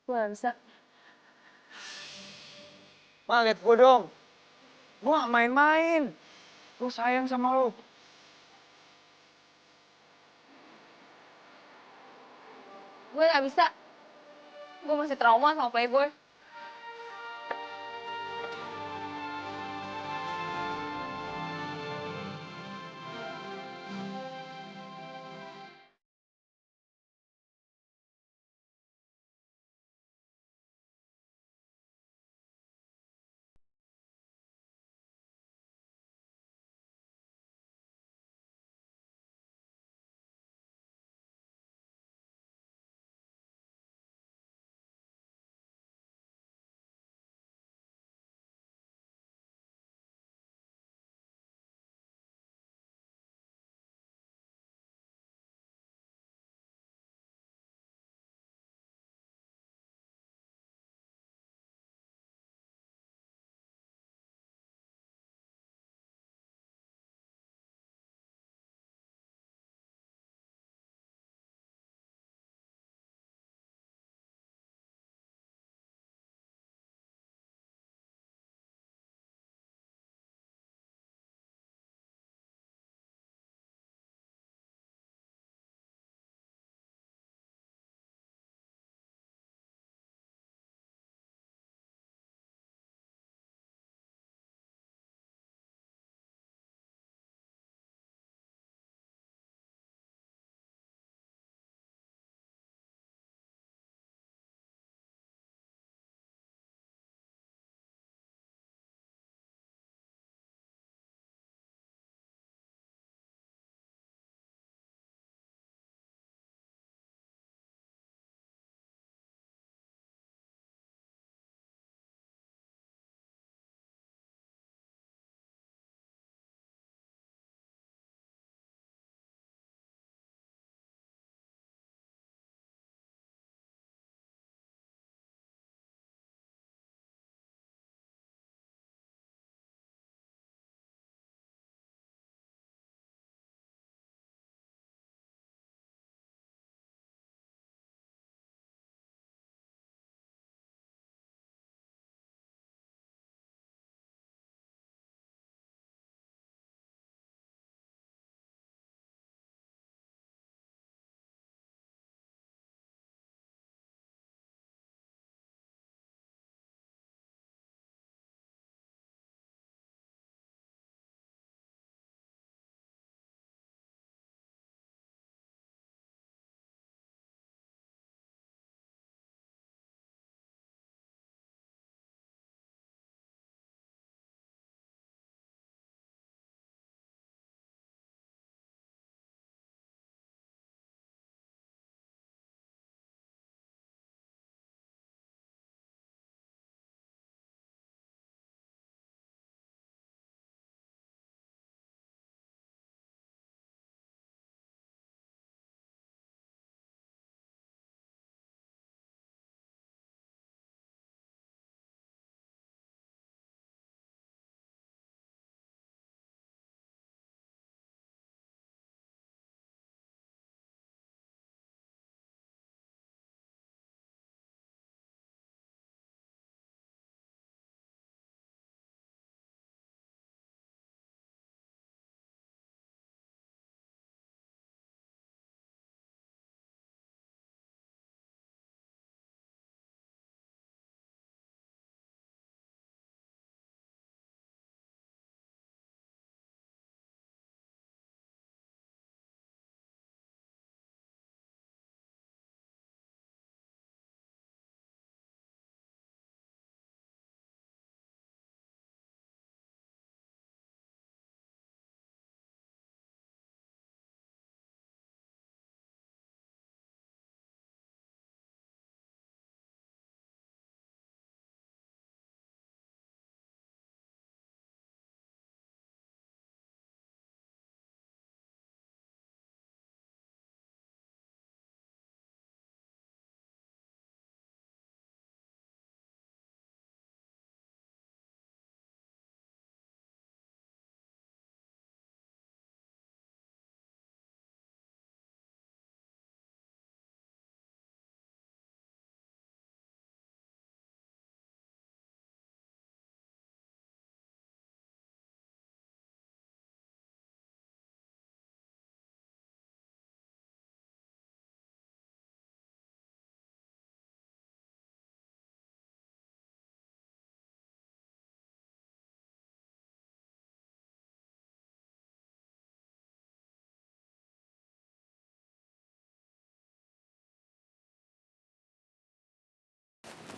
A: Gue gak bisa.
D: Ma, liat gue dong. Gue gak main-main. Gue sayang sama lu.
A: Gue gak bisa. Gue masih trauma sama playboy.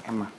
D: Emma.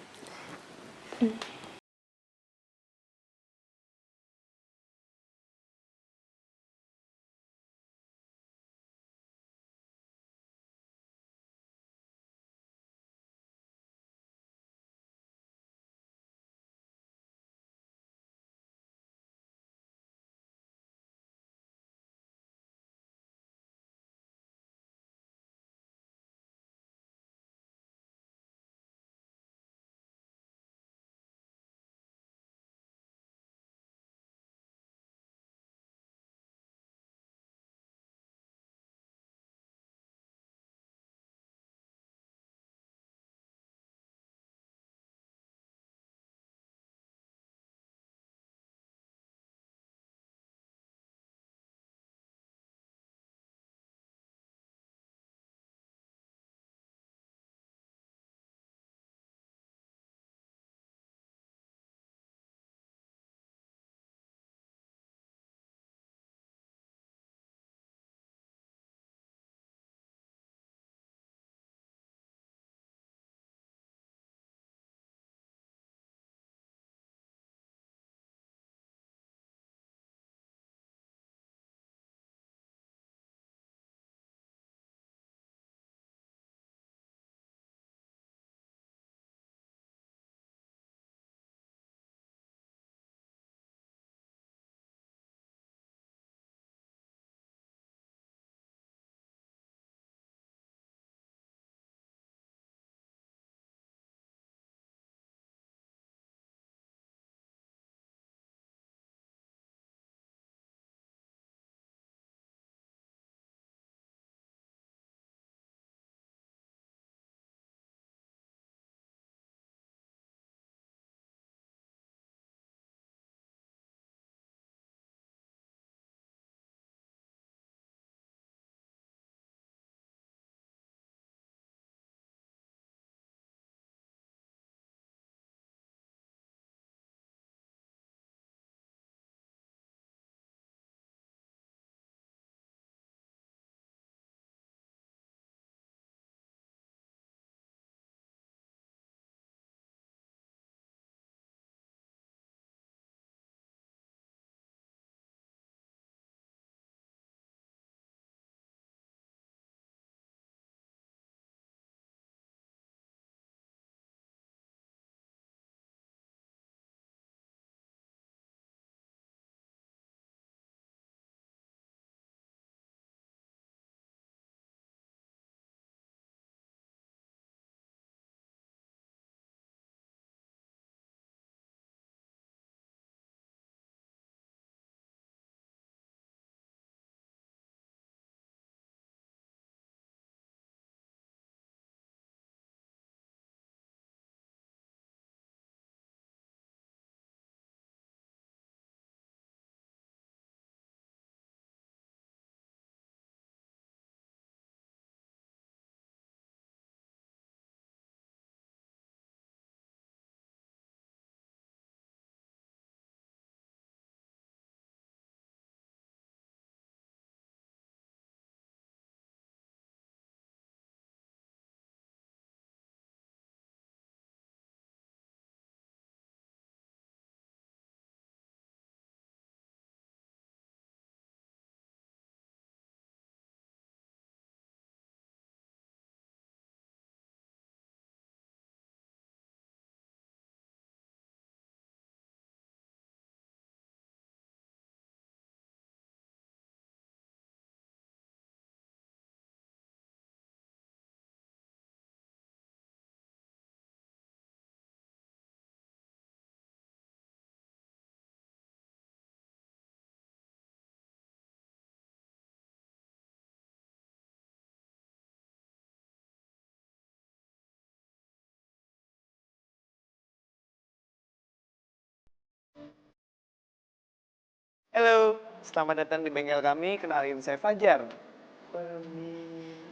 F: Halo, selamat datang di bengkel kami. Kenalin saya Fajar.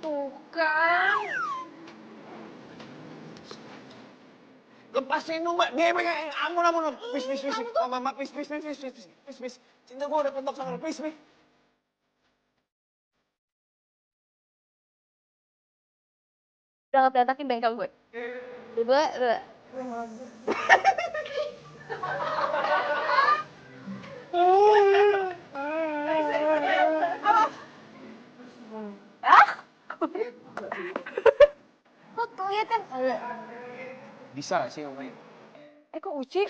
A: Tuh kan.
F: Lepasin dong, Mbak. Dia pengen ampun. Please. Oh, Mama, please. Cinta gue udah pentok sama lu, please.
A: Udah ngeberantakin bengkel gue. Gue Lo tuh lihat kan?
F: Bisa sih, Om.
B: Kok Uci?